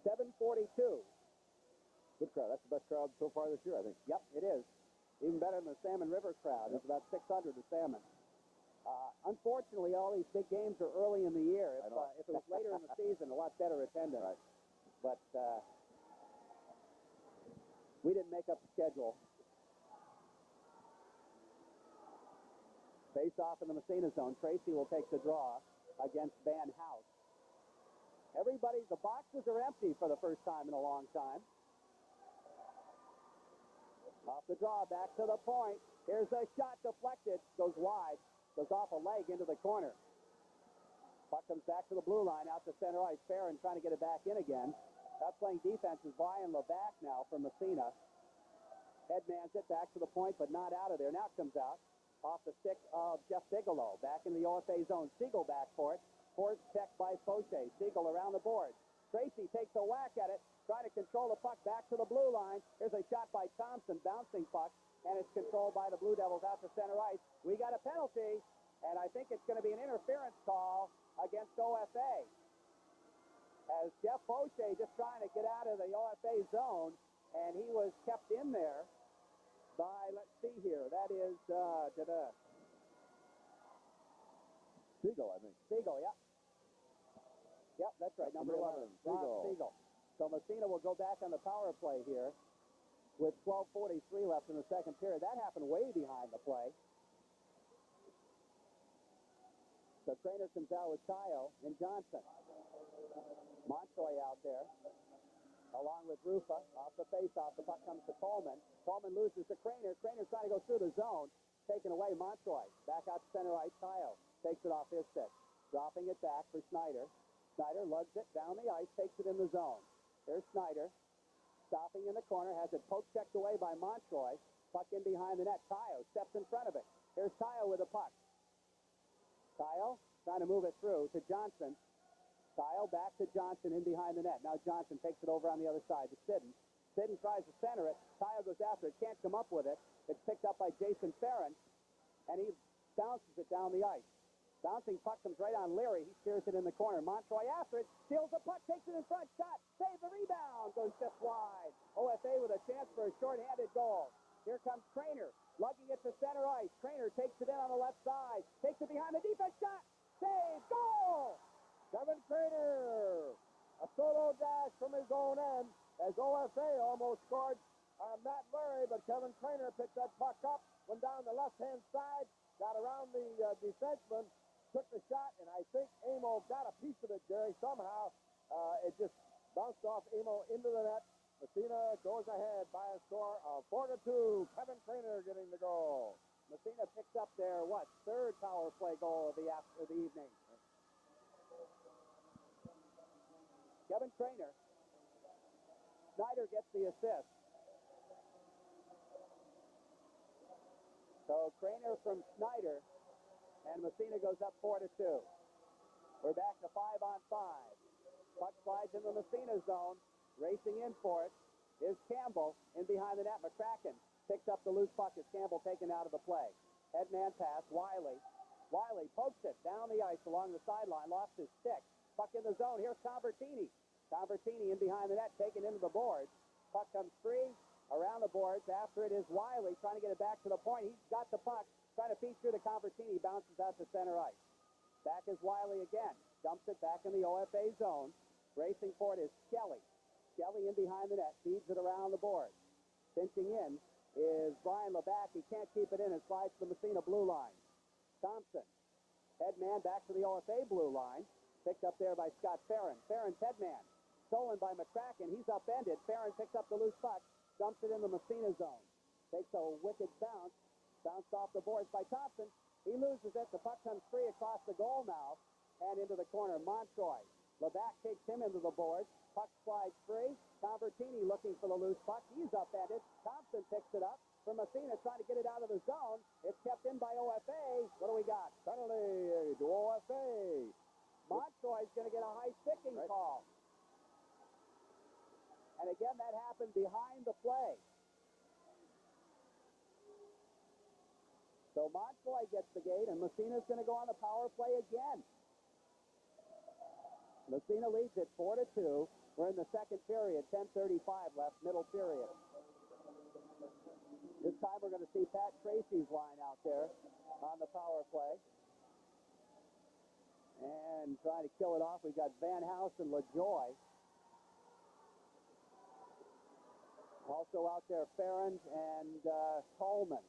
742. Good crowd. That's the best crowd so far this year, I think. Yep, it is. Even better than the Salmon River crowd. It's about 600 to Salmon. Unfortunately, all these big games are early in the year. If it was later in the season, a lot better attendance. Right. But we didn't make up the schedule. Face off in the Massena zone. Tracy will take the draw against Van House. The boxes are empty for the first time in a long time. Off the draw, back to the point. Here's a shot deflected. Goes wide. Goes off a leg into the corner. Puck comes back to the blue line, out to center ice. Farron trying to get it back in again. Out playing defense is Brian Levac now from Massena. Headmans it back to the point, but not out of there. Now it comes out off the stick of Jeff Bigelow. Back in the OFA zone. Siegel back for it. Force check by Fauché. Siegel around the board. Tracy takes a whack at it, trying to control the puck back to the blue line. Here's a shot by Thompson, bouncing puck, and it's controlled by the Blue Devils out to center ice. We got a penalty, and I think it's going to be an interference call against OFA. As Jeff Fauché just trying to get out of the OFA zone, and he was kept in there by, let's see here, that is, Siegel, I think. Siegel, yeah. Yep, that's right, number 11. Siegel. So Massena will go back on the power play here with 12:43 left in the second period. That happened way behind the play. So Craner comes out with Tayo and Johnson. Montroy out there, along with Rufa. Off the face-off, the puck comes to Coleman. Coleman loses to Craner. Craner trying to go through the zone. Taken away, Montroy. Back out to center ice, Tayo. Takes it off his stick. Dropping it back for Snyder. Snyder lugs it down the ice, takes it in the zone. There's Snyder. Stopping in the corner, has it poke checked away by Montroy. Puck in behind the net. Tayo steps in front of it. Here's Tayo with the puck. Tayo trying to move it through to Johnson. Tayo back to Johnson in behind the net. Now Johnson takes it over on the other side to Sidden. Sidden tries to center it. Tayo goes after it. Can't come up with it. It's picked up by Jason Farron, and he bounces it down the ice. Bouncing puck comes right on Leary. He steers it in the corner. Montroy after it. Steals the puck. Takes it in front. Shot. Save the rebound. Goes just wide. OFA with a chance for a short-handed goal. Here comes Craner. Lugging it to center ice. Craner takes it in on the left side. Takes it behind the defense. Shot. Save. Goal. Kevin Craner. A solo dash from his own end as OFA almost scored on Matt Leary, but Kevin Craner picked that puck up, went down the left-hand side, got around the defenseman, took the shot, and I think Amo got a piece of it, Jerry. Somehow, it just bounced off Amo into the net. Massena goes ahead by a score of 4-2. Kevin Craner getting the goal. Massena picks up their, third power play goal of the evening. Kevin Craner. Snyder gets the assist. So Craner from Snyder, and Massena goes up 4-2. We're back to 5-on-5. Puck slides in the Massena zone. Racing in for it is Campbell. In behind the net, McCracken picks up the loose puck as Campbell taken out of the play. Headman pass, Wiley. Wiley pokes it down the ice along the sideline, lost his stick. Puck in the zone, here's Convertini. Convertini in behind the net, taken into the boards. Puck comes free around the boards. After it is Wiley trying to get it back to the point. He's got the puck, trying to feed through to Convertini, bounces out to center ice. Back is Wiley again, dumps it back in the OFA zone. Racing for it is Skelly. Skelly in behind the net, feeds it around the board. Pinching in is Brian Laback. He can't keep it in and slides to the Massena blue line. Thompson, headman back to the OFA blue line. Picked up there by Scott Farron. Farron's headman, stolen by McCracken. He's upended. Farron picks up the loose puck, dumps it in the Massena zone. Takes a wicked bounce. Bounced off the boards by Thompson. He loses it. The puck comes free across the goal mouth and into the corner. Montroy. Laback takes him into the boards. Puck slides free. Convertini looking for the loose puck. He's upended. Thompson picks it up. From Massena trying to get it out of the zone. It's kept in by OFA. What do we got? Penalty to OFA. Montroy's going to get a high sticking call. And again, that happened behind the play. So Montroy gets the gate, and Massena's going to go on the power play again. Massena leads it 4-2. We're in the second period, 10:35 left, middle period. This time we're going to see Pat Tracy's line out there on the power play. And trying to kill it off, we've got Van House and LaJoy. Also out there, Farron and Coleman.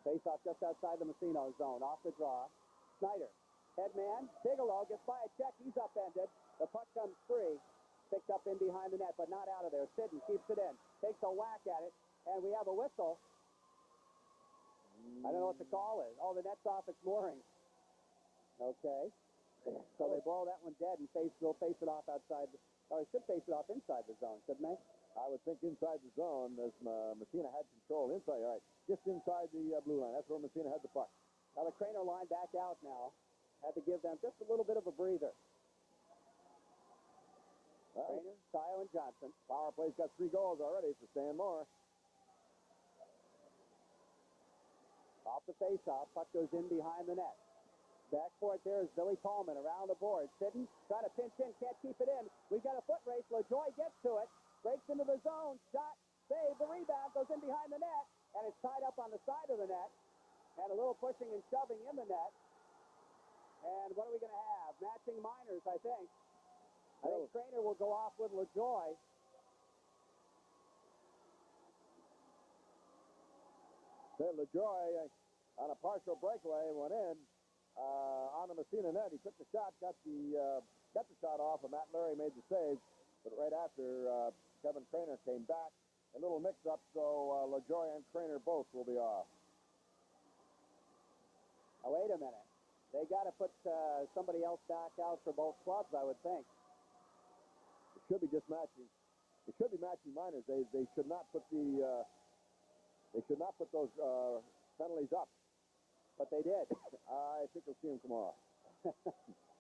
Face off just outside the Massena zone, off the draw. Snyder, headman, Bigelow gets by a check, he's upended. The puck comes free, picked up in behind the net, but not out of there. Sidden keeps it in, takes a whack at it, and we have a whistle. I don't know what the call is. Oh, the net's off its mooring. Okay. So they blow that one dead and they'll face it off outside. Or they should face it off inside the zone, shouldn't they? I would think inside the zone, as Massena had control inside. All right, just inside the blue line. That's where Massena had the puck. Now the Craner line back out now. Had to give them just a little bit of a breather. Craner, Tayo, and Johnson. Power play's got 3 goals already for Stan Moore. Off the face-off, puck goes in behind the net. Back for it there is Billy Tallman around the board. Sidden trying to pinch in, can't keep it in. We've got a foot race. LaJoy gets to it, breaks into the zone, shot, save, the rebound, goes in behind the net, and it's tied up on the side of the net. And a little pushing and shoving in the net. And what are we going to have? Matching minors, I think. I think Craner will go off with LaJoy. LaJoy, on a partial breakaway, went in on the Massena net. He took the shot, got the shot off, and Matt Murray made the save. But right after, Kevin Craner came back. A little mix-up, so LaJoy and Craner both will be off. Now, wait a minute. They got to put somebody else back out for both clubs, I would think. It should be just matching. It should be matching minors. They should not put those penalties up. But they did. I think we'll see them come off.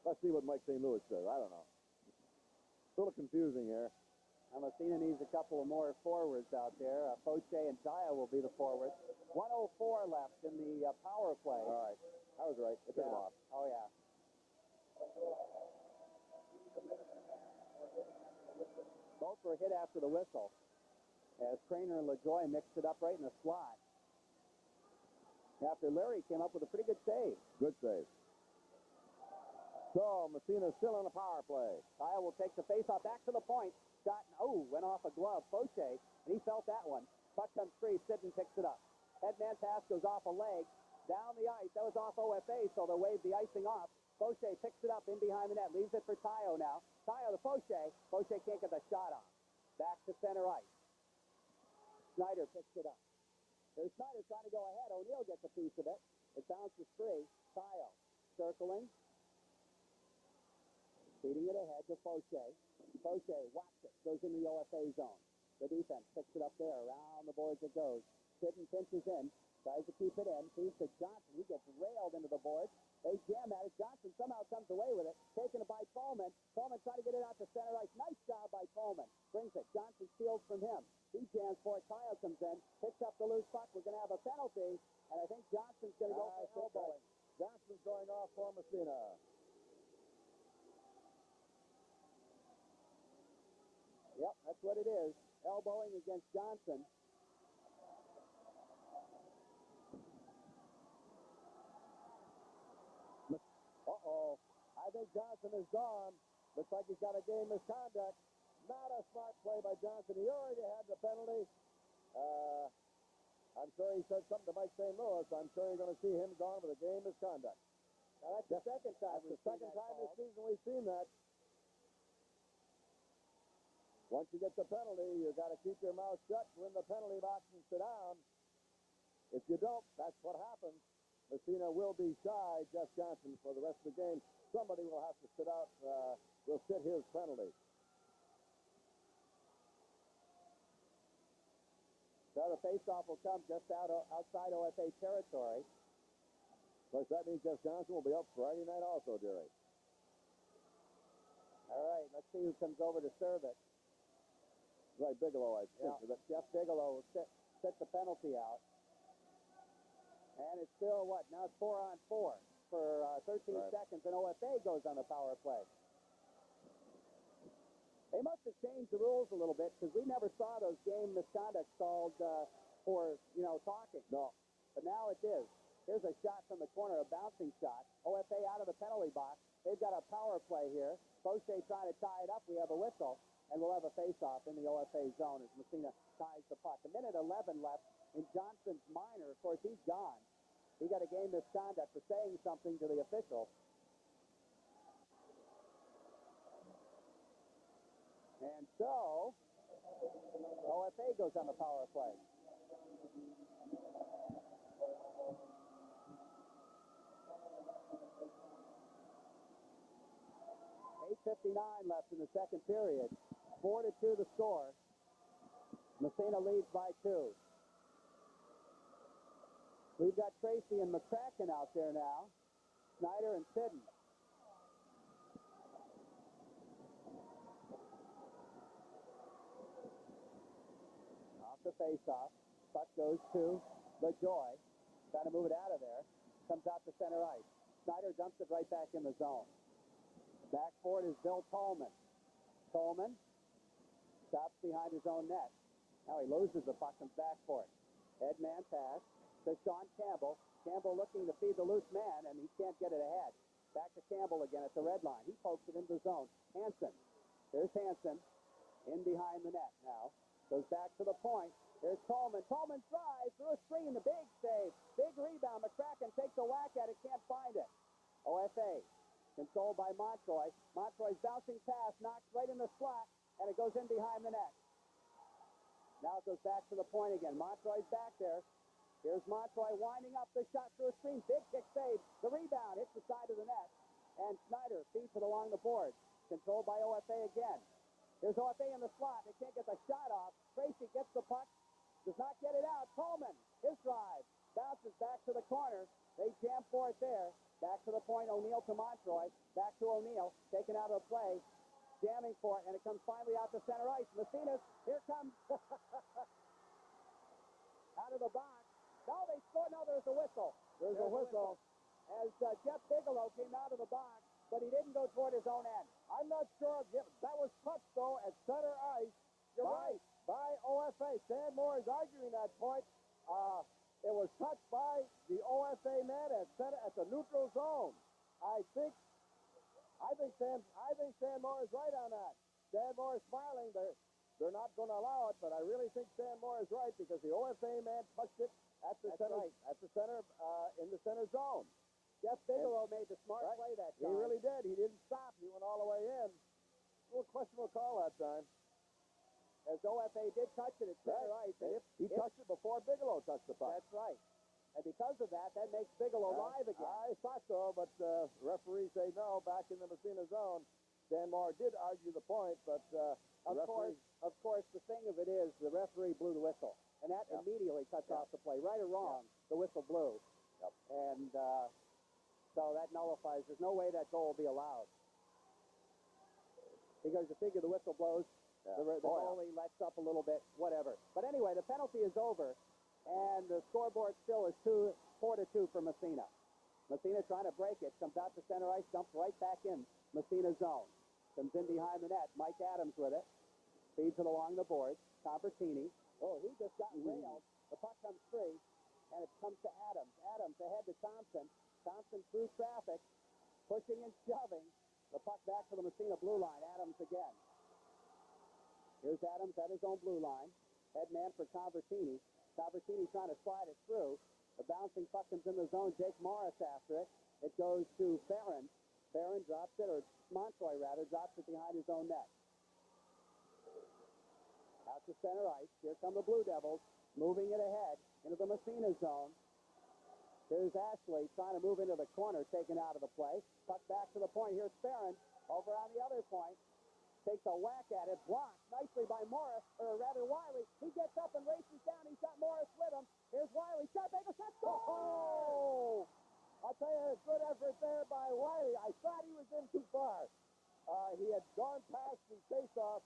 Let's see what Mike St. Louis says. I don't know. It's a little confusing here. Now, Massena needs a couple of more forwards out there. Poche and Daya will be the forwards. 1:04 left in the power play. All right. I was right. They took them off. Oh, yeah. Both were hit after the whistle as Craner and LaJoy mixed it up right in the slot. After Larry came up with a pretty good save. Good save. So, Massena's still on the power play. Kyle will take the faceoff back to the point. Shot, went off a glove. Poche, and he felt that one. Puck comes free. Sidden picks it up. Headman pass goes off a leg. down the ice. That was off OFA, so they'll wave the icing off. Fauché picks it up in behind the net, leaves it for Tayo now. Tayo to Fauché. Fauché can't get the shot off. Back to center ice. Snyder picks it up. There's Snyder trying to go ahead. O'Neill gets a piece of it. It bounces free. Tayo circling. Feeding it ahead to Fauché. Fauché whacks it. Goes into the OFA zone. The defense picks it up there. Around the boards it goes. Sitting pinches in. Tries to keep it in. Feeds to Johnson. He gets railed into the boards. They jam at it. Johnson somehow comes away with it. Taken it by Tolman. Tolman trying to get it out to center ice. Nice job by Tolman. Brings it. Johnson steals from him. He jams for it. Kyle comes in. Picks up the loose puck. We're going to have a penalty. And I think Johnson's going to go for elbowing. Johnson's going off for Massena. Yep, that's what it is. Elbowing against Johnson. Uh-oh. I think Johnson is gone. Looks like he's got a game misconduct. Not a smart play by Johnson. He already had the penalty. I'm sure he said something to Mike St. Louis. I'm sure you're going to see him gone with a game misconduct. Now, that's the second time That's the second time this season we've seen that. Once you get the penalty, you've got to keep your mouth shut, win the penalty box, and sit down. If you don't, that's what happens. Massena will be shy, Jeff Johnson, for the rest of the game. Somebody will have to sit out, will sit his penalty. So the faceoff will come just outside OFA territory. Of course, that means Jeff Johnson will be up Friday night also, Jerry. All right, let's see who comes over to serve it. Right, Bigelow, I think. Yeah, Jeff Bigelow will sit the penalty out. And it's still, what, now it's 4-on-4 for 13 seconds, and OFA goes on the power play. They must have changed the rules a little bit, because we never saw those game misconducts called for, talking. No. But now it is. Here's a shot from the corner, a bouncing shot. OFA out of the penalty box. They've got a power play here. Fauché trying to tie it up. We have a whistle, and we'll have a face-off in the OFA zone as Massena ties the puck. 1:11 left in Johnson's minor. Of course, he's gone. He got a game misconduct for saying something to the official. And so, OFA goes on the power play. .59 left in the second period. 4-2 the score. Massena leads by 2. We've got Tracy and McCracken out there now. Snyder and Sidden. Off the face-off. Puck goes to LaJoy. Trying to move it out of there. Comes out to center ice. Snyder dumps it right back in the zone. Back for it is Bill Tolman. Tolman stops behind his own net. Now he loses the puck and back for it. Headman pass to Sean Campbell. Campbell looking to feed the loose man, and he can't get it ahead. Back to Campbell again at the red line. He pokes it into the zone. Hansen. Here's Hansen in behind the net now. Goes back to the point. Here's Tolman. Tolman drives through a screen. The big save. Big rebound. McCracken takes a whack at it. Can't find it. OFA controlled by Montroy. Montroy's bouncing pass knocks right in the slot, and it goes in behind the net. Now it goes back to the point again. Montroy's back there. Here's Montroy winding up the shot through a screen. Big kick save. The rebound hits the side of the net. And Snyder feeds it along the boards. Controlled by OFA again. Here's OFA in the slot. They can't get the shot off. Tracy gets the puck. Does not get it out. Coleman, his drive. Bounces back to the corner. They jam for it there. Back to the point. O'Neill to Montroy. Back to O'Neill. Taken out of the play. Jamming for it. And it comes finally out to center ice. Massena, here comes. Out of the box. No, they scored. No, there's a whistle. There's a whistle. As Jeff Bigelow came out of the box, but he didn't go toward his own end. I'm not sure. That was touched, though, at center ice. You're right. By OFA. Stan Moore is arguing that point. It was touched by the OFA man at the neutral zone. I think Stan Moore is right on that. Stan Moore is smiling. they're not going to allow it, but I really think Stan Moore is right because the OFA man touched it at the center, in the center zone. Jeff Bigelow made the smart play that time. He really did. He didn't stop. He went all the way in. A little questionable call that time. As OFA did touch it at center ice. He touched it before Bigelow touched the puck. That's right. And because of that, that makes Bigelow live again. I thought so, but referees say no, back in the Massena zone. Stan Moore did argue the point, but of course, the thing of it is the referee blew the whistle, and that immediately cuts off the play. Right or wrong, the whistle blew. Yep. And so that nullifies. There's no way that goal will be allowed. Because you figure the whistle blows, the goalie lets up a little bit, whatever. But anyway, the penalty is over, and the scoreboard still is 4-2 for Massena. Massena trying to break it, comes out to center ice, dumps right back in Massena zone. Comes in behind the net, Mike Adams with it. Feeds it along the boards. Convertini. Oh, he just got railed. The puck comes free, and it comes to Adams. Adams ahead to Thompson. Thompson through traffic, pushing and shoving. The puck back to the Massena blue line. Adams again. Here's Adams at his own blue line. Head man for Convertini. Convertini trying to slide it through. The bouncing puck comes in the zone. Jake Morris after it. It goes to Farron. Farron drops it, or Montoy rather, drops it behind his own net. Out to center ice. Here come the Blue Devils, moving it ahead into the Massena zone. Here's Ashley trying to move into the corner, taken out of the play. Puck back to the point. Here's Farron over on the other point. Takes a whack at it. Blocked nicely by Morris, or rather Wiley. He gets up and races down. He's got Morris with him. Here's Wiley. Shot, make a shot. Oh! I'll tell you, a good effort there by Wiley. I thought he was in too far. He had gone past the face-off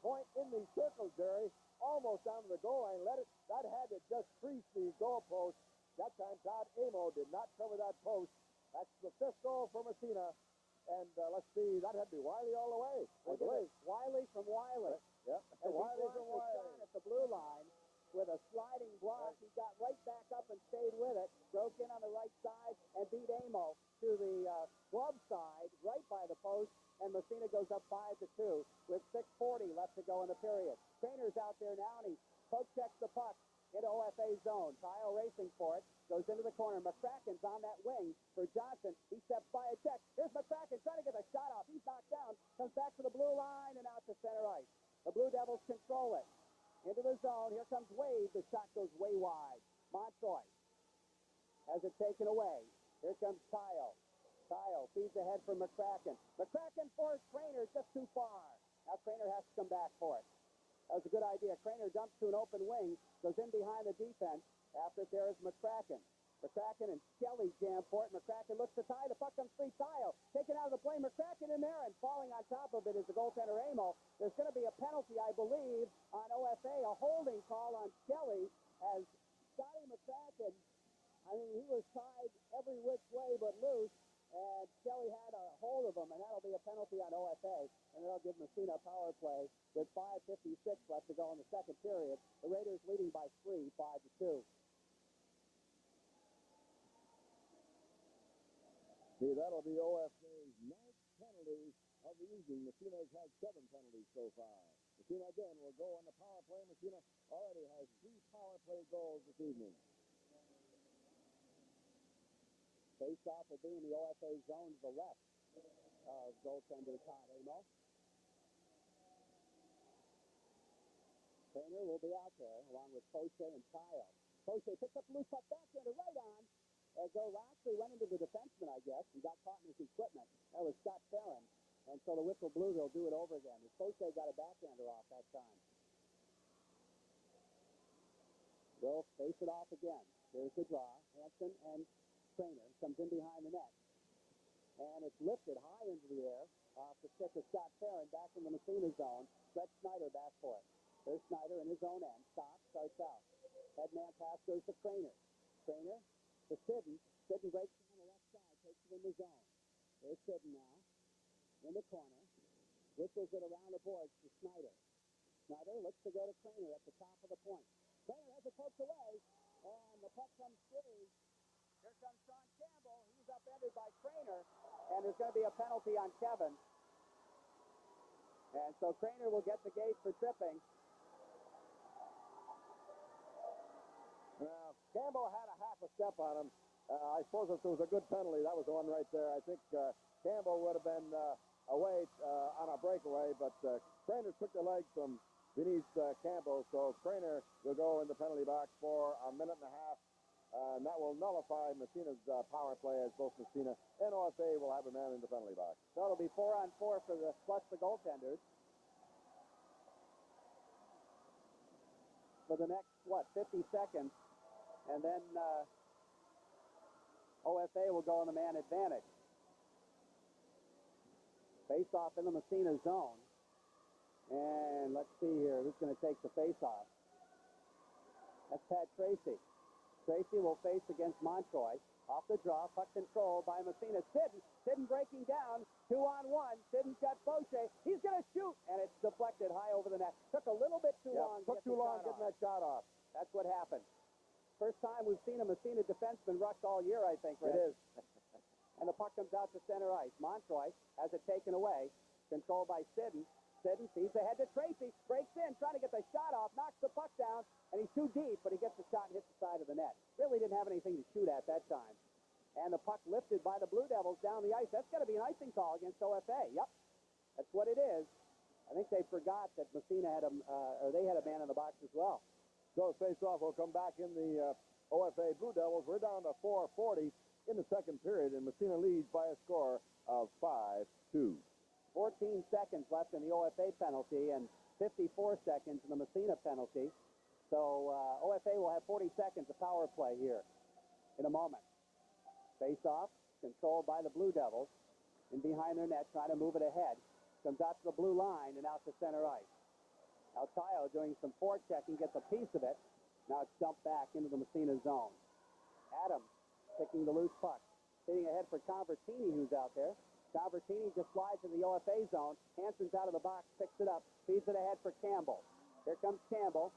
point in the circle, Jerry, almost down to the goal line. That had to just crease the goal post. That time, Todd Amo did not cover that post. That's the 5th goal for Massena. And let's see, that had to be Wiley all the way. I believe. Wiley from Wiley. Yep. As Wiley from Wiley Wiley. at the blue line with a sliding block. He got right back up and stayed with it. Broke in on the right side and beat Amo to the glove side, right by the post. And Massena goes up 5-2 with 6:40 left to go in the period. Trainer's out there now, and he poke checks the puck into OFA zone. Kyle racing for it. Goes into the corner. McCracken's on that wing for Johnson. He steps by a check. Here's McCracken trying to get a shot off. He's knocked down. Comes back to the blue line and out to center ice. The Blue Devils control it. Into the zone. Here comes Wade. The shot goes way wide. Montoy has it taken away. Here comes Kyle. Kyle feeds ahead for McCracken. McCracken for Craner, just too far. Now Craner has to come back for it. That was a good idea. Craner dumps to an open wing, goes in behind the defense. After it, there is McCracken. McCracken and Kelly jam for it. McCracken looks to tie. The puck comes free. Kyle taken out of the play. McCracken in there, and falling on top of it is the goaltender Amo. There's going to be a penalty, I believe, on OFA, a holding call on Kelly as Scotty McCracken, I mean, he was tied every which way but loose, and Kelly had a hold of him, and that'll be a penalty on OFA, and that'll give Massena a power play with 5:56 left to go in the second period. The Raiders leading by 3, 5-2. See, that'll be OFA's 9th penalty of the evening. Massena's had 7 penalties so far. Massena again will go on the power play. Massena already has 3 power play goals this evening. Face-off will be in the OFA zone to the left of goaltender Todd Amo. Craner will be out there along with Poche and Kyle. Poche picks up a loose puck backhander right on. Lashley went into the defenseman, I guess, and got caught in his equipment. That was Scott Farron. And so the whistle blew. They'll do it over again. Poche got a backhander off that time. They'll face it off again. There's the draw. Hanson and Craner comes in behind the net. And it's lifted high into the air off the stick of Scott Farron back in the Massena zone. Brett Snyder back for it. There's Snyder in his own end. Starts out. Headman pass goes to Craner. Craner to Sidden. Sidden breaks down the left side. Takes it in the zone. There's Sidden now. In the corner. Whistles it around the boards to Snyder. Snyder looks to go to Craner at the top of the point. Craner has it poked away. And the puck comes free. Here comes Sean Campbell. He's upended by Craner. And there's going to be a penalty on Kevin. And so Craner will get the gate for tripping. Campbell had a half a step on him. I suppose if there was a good penalty, that was the one right there. I think Campbell would have been away on a breakaway, but Craner took the leg from beneath Campbell, so Craner will go in the penalty box for a minute and a half, and that will nullify Massena's power play, as both Massena and OFA will have a man in the penalty box. So it'll be 4-on-4 for the plus the goaltenders. For the next, 50 seconds. And then OFA will go on the man advantage. Face-off in the Massena zone. And let's see here. Who's going to take the face-off? That's Pat Tracy. Tracy will face against Montroy. Off the draw, puck control by Massena. Sidden breaking down. 2-on-1. Sidden's got Fauché. He's going to shoot. And it's deflected high over the net. Took a little bit too long. Took too long getting that shot off. That's what happened. First time we've seen a Massena defenseman rush all year, I think, Red. It is. And the puck comes out to center ice. Montroy has it taken away. Controlled by Sidden. Sidden sees ahead to Tracy. Breaks in, trying to get the shot off. Knocks the puck down. And he's too deep, but he gets the shot and hits the side of the net. Really didn't have anything to shoot at that time. And the puck lifted by the Blue Devils down the ice. That's got to be an icing call against OFA. Yep. That's what it is. I think they forgot that Massena had they had a man in the box as well. So face-off will come back in the OFA Blue Devils. We're down to 4:40 in the second period, and Massena leads by a score of 5-2. 14 seconds left in the OFA penalty and 54 seconds in the Massena penalty. So OFA will have 40 seconds of power play here in a moment. Face-off, controlled by the Blue Devils. And behind their net, trying to move it ahead. Comes out to the blue line and out to center ice. Now Tayo doing some forechecking, gets a piece of it. Now it's dumped back into the Massena zone. Adams picking the loose puck. Hitting ahead for Convertini, who's out there. Convertini just slides in the OFA zone. Hansen's out of the box, picks it up, feeds it ahead for Campbell. Here comes Campbell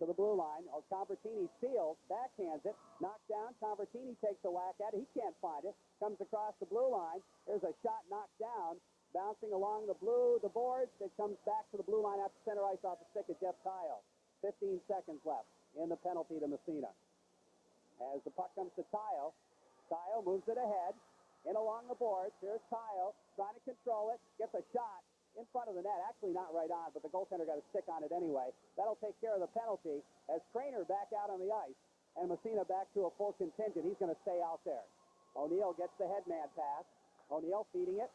to the blue line. Convertini steals, backhands it, knocked down. Convertini takes a whack at it. He can't find it. Comes across the blue line. There's a shot knocked down. Bouncing along the boards. It comes back to the blue line after center ice off the stick of Jeff Tayo. 15 seconds left in the penalty to Massena. As the puck comes to Tayo, Tayo moves it ahead. In along the boards. Here's Tayo trying to control it. Gets a shot in front of the net. Actually not right on, but the goaltender got a stick on it anyway. That'll take care of the penalty as Craner back out on the ice. And Massena back to a full contingent. He's going to stay out there. O'Neill gets the headman pass. O'Neill feeding it.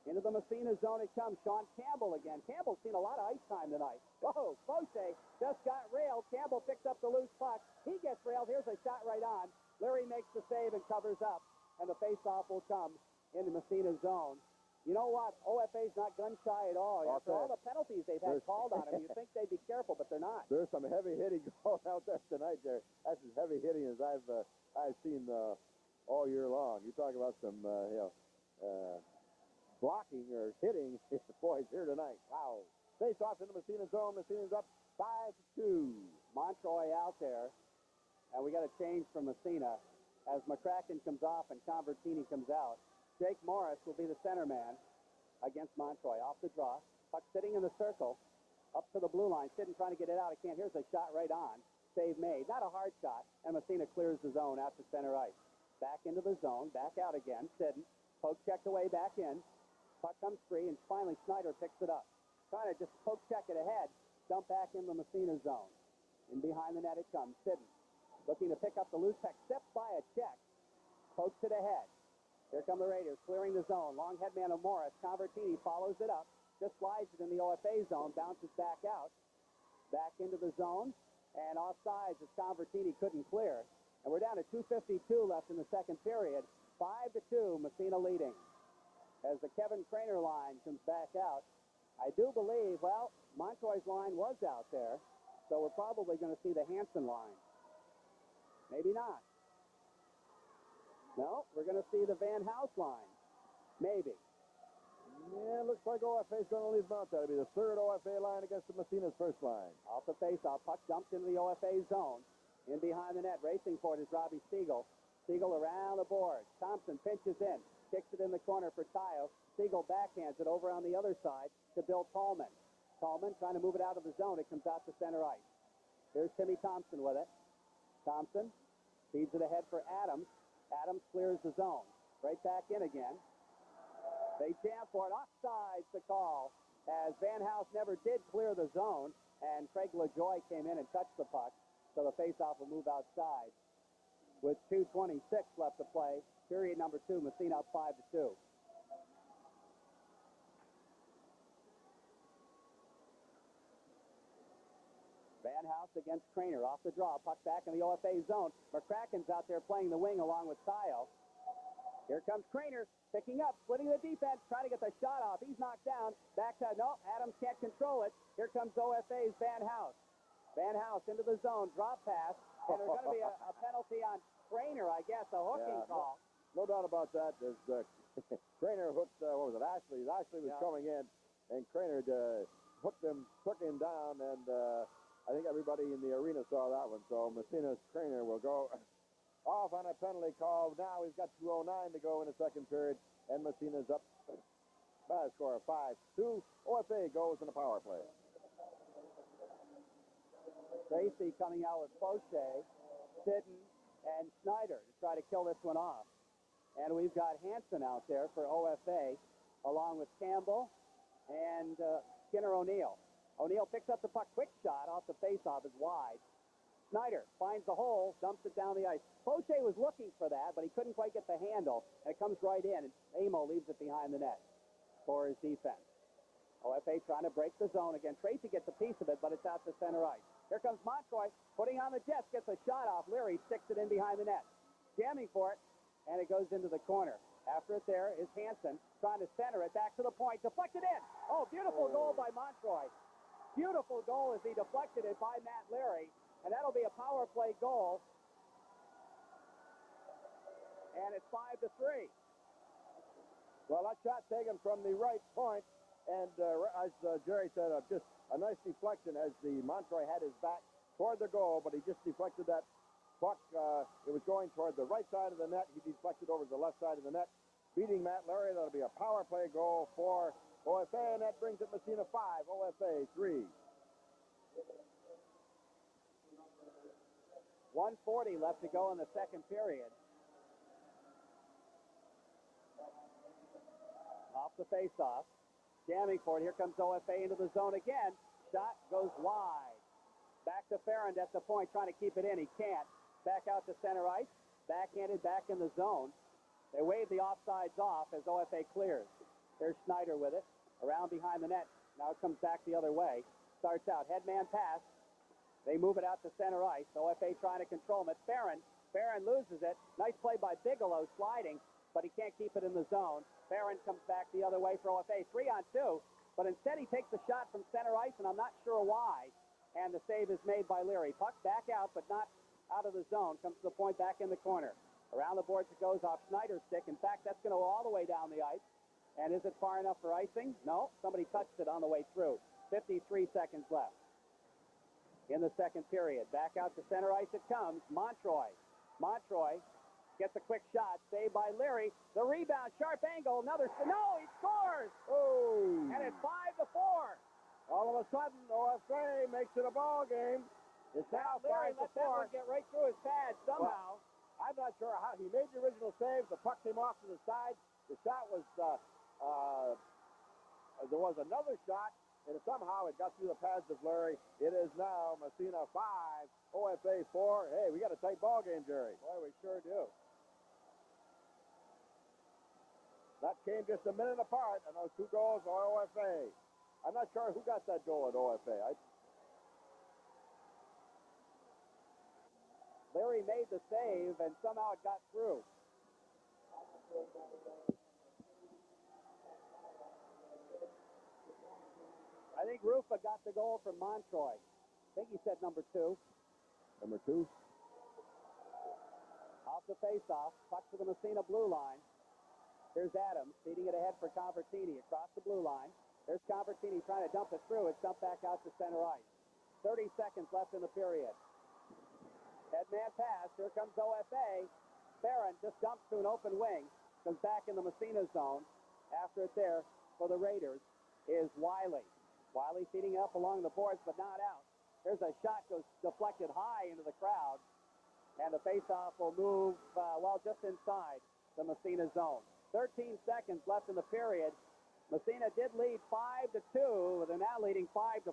Into the Massena zone it comes. Sean Campbell again. Campbell's seen a lot of ice time tonight. Whoa, Fauché just got railed. Campbell picks up the loose puck. He gets railed. Here's a shot right on. Leary makes the save and covers up. And the face-off will come in the Massena zone. You know what? OFA's not gun-shy at all. After all the penalties they've had called on them, you'd think they'd be careful, but they're not. There's some heavy hitting going out there tonight. That's as heavy hitting as I've seen all year long. You talk about some blocking or hitting. The boys here tonight. Wow. Face off in the Massena zone. Massena's up 5-2. Montroy out there. And we got a change from Massena as McCracken comes off and Convertini comes out. Jake Morris will be the center man against Montroy. Off the draw. Puck sitting in the circle. Up to the blue line. Sidden trying to get it out. I can't. Here's a shot right on. Save made. Not a hard shot. And Massena clears the zone out to center ice. Back into the zone. Back out again. Sidden. Poke checked away back in. Puck comes free, and finally Snyder picks it up. Trying to just poke check it ahead. Dump back in the Massena zone. And behind the net it comes. Sidden looking to pick up the loose puck. Steps by a check. Pokes it ahead. Here come the Raiders clearing the zone. Long headman of Morris. Convertini follows it up. Just slides it in the OFA zone. Bounces back out. Back into the zone. And offsides as Convertini couldn't clear. And we're down to 2:52 left in the second period. 5-2, Massena leading. As the Kevin Craner line comes back out, I do believe, well, Montroy's line was out there, so we're probably going to see the Hansen line. Maybe not. No, we're going to see the Van House line. Maybe. Yeah, looks like OFA's going to leave them out. That'll be the third OFA line against the Massena's first line. Off the faceoff, puck dumped into the OFA zone. In behind the net, racing for it is Robbie Stiegel. Stiegel around the board. Thompson pinches in. Kicks it in the corner for Tayo. Siegel backhands it over on the other side to Bill Tallman. Tallman trying to move it out of the zone. It comes out to center ice. Here's Timmy Thompson with it. Thompson feeds it ahead for Adams. Adams clears the zone. Right back in again. They jam for it. Offsides the call, as Van House never did clear the zone, and Craig LaJoie came in and touched the puck, so the faceoff will move outside. With 2:26 left to play, period number 2, Massena up 5-2. Van House against Craner, off the draw, puck back in the OFA zone. McCracken's out there playing the wing along with Tayo. Here comes Craner, picking up, splitting the defense, trying to get the shot off. He's knocked down. Backside, no, Adams can't control it. Here comes OFA's Van House. Van House into the zone, drop pass, and there's going to be a penalty on Craner, I guess, a hooking call. No doubt about that. There's Craner hooked, what was it, Ashley? Ashley was coming in, and Craner took him down, and I think everybody in the arena saw that one. So Massena's Craner will go off on a penalty call. Now he's got 2:09 to go in the second period, and Massena's up by a score of 5-2. OFA goes in the power play. Tracy coming out with Fauché, Sidden, and Schneider to try to kill this one off. And we've got Hansen out there for OFA, along with Campbell and Skinner O'Neill. O'Neill picks up the puck, quick shot off the faceoff is wide. Schneider finds the hole, dumps it down the ice. Fauché was looking for that, but he couldn't quite get the handle, and it comes right in, and Amo leaves it behind the net for his defense. OFA trying to break the zone again. Tracy gets a piece of it, but it's out to center ice. Here comes Montroy, putting on the Jets, gets a shot off. Leary sticks it in behind the net. Jamming for it, and it goes into the corner. After it there is Hansen trying to center it back to the point, deflected in. Oh, beautiful goal by Montroy. Beautiful goal as he deflected it by Matt Leary, and that'll be a power play goal. And it's 5-3. Well, that shot taken from the right point, and as Jerry said, just a nice deflection as the Montroy had his back toward the goal, but he just deflected that puck. It was going toward the right side of the net. He deflected over to the left side of the net, beating Matt Leary. That'll be a power play goal for OFA, and that brings it Massena 5, OFA 3. 1:40 left to go in the second period. Off the faceoff. Jamming for it. Here comes OFA into the zone again. Shot goes wide. Back to Farrand at the point, trying to keep it in. He can't. Back out to center ice. Backhanded back in the zone. They wave the offsides off as OFA clears. There's Schneider with it. Around behind the net. Now it comes back the other way. Starts out. Headman pass. They move it out to center ice. OFA trying to control him. It's Farrand. Farrand loses it. Nice play by Bigelow sliding, but he can't keep it in the zone. Farrand comes back the other way for OFA. 3-on-2, but instead he takes the shot from center ice, and I'm not sure why. And the save is made by Leary. Puck back out, but not out of the zone. Comes to the point back in the corner. Around the boards it goes off Schneider's stick. In fact, that's going to go all the way down the ice. And is it far enough for icing? No. Somebody touched it on the way through. 53 seconds left in the second period. Back out to center ice it comes. Montroy. Montroy gets a quick shot. Saved by Leary. The rebound. Sharp angle. Another. No, he scores. Oh. And it's 5-4. All of a sudden, OFA makes it a ball game. It's now Leary let that 5-4. one get right through his pad somehow. Well, I'm not sure how. He made the original save. The puck came off to the side. The shot was, there was another shot, and somehow it got through the pads of Leary. It is now Massena 5, OFA 4. Hey, we got a tight ball game, Jerry. Boy, we sure do. That came just a minute apart, and those two goals are OFA. I'm not sure who got that goal at OFA. Leary made the save, and somehow it got through. I think Rufa got the goal from Montroy. I think he said number 2. Number 2. Off the faceoff, puck to the Massena blue line. Here's Adams feeding it ahead for Convertini across the blue line. There's Convertini trying to dump it through. It's dumped back out to center ice. 30 seconds left in the period. Headman pass. Here comes OFA. Farron just dumps to an open wing. comes back in the Massena zone. After it there for the Raiders is Wiley. Wiley feeding up along the boards, but not out. There's a shot goes deflected high into the crowd, and the faceoff will move, just inside the Massena zone. 13 seconds left in the period. Massena did lead 5-2. They're now leading 5-4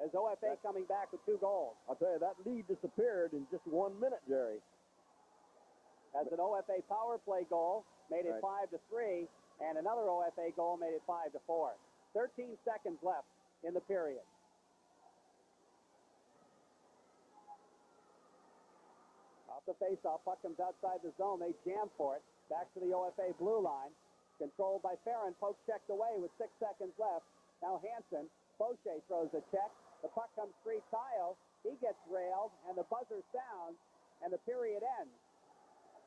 as OFA coming back with 2 goals. I'll tell you, that lead disappeared in just 1 minute, Jerry. As an OFA power play goal made it Right. 5-3, and another OFA goal made it 5-4. 13 seconds left in the period. Off the faceoff, puck comes outside the zone. They jam for it. Back to the OFA blue line. Controlled by Farron. Poke checked away with 6 seconds left. Now Hansen. Fauché throws a check. The puck comes free. Tayo. He gets railed, and the buzzer sounds, and the period ends.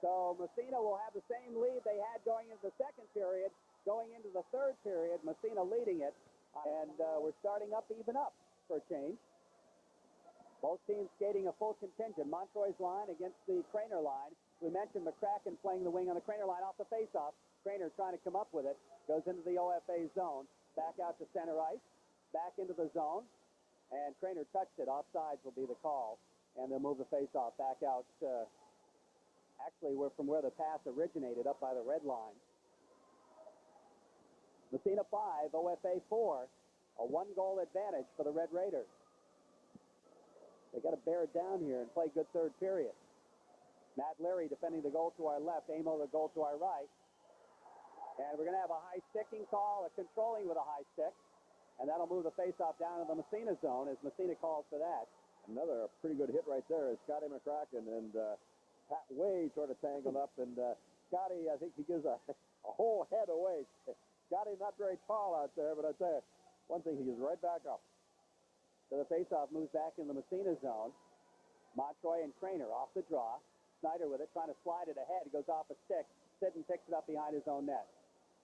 So Massena will have the same lead they had going into the second period. Going into the third period, Massena leading it. And we're starting up, even up for a change. Both teams skating a full contingent. Montroy's line against the Craner line. We mentioned McCracken playing the wing on the Craner line off the faceoff. Craner trying to come up with it. Goes into the OFA zone. Back out to center ice. Back into the zone. And Craner touched it. Offsides will be the call. And they'll move the faceoff back out. Actually, we're from where the pass originated, up by the red line. Massena 5, OFA 4. A 1-goal advantage for the Red Raiders. They got to bear it down here and play good third period. Matt Leary defending the goal to our left. Amo the goal to our right. And we're going to have a high sticking call, a controlling with a high stick. And that'll move the faceoff down to the Massena zone as Massena calls for that. Another pretty good hit right there is Scotty McCracken, and Pat Way sort of tangled up, and Scotty, I think he gives a whole head away. Scotty not very tall out there, but I tell you, one thing, he is right back up. So the faceoff moves back in the Massena zone. Montroy and Craner off the draw. Snyder with it, trying to slide it ahead. It goes off a stick. Sidden picks it up behind his own net.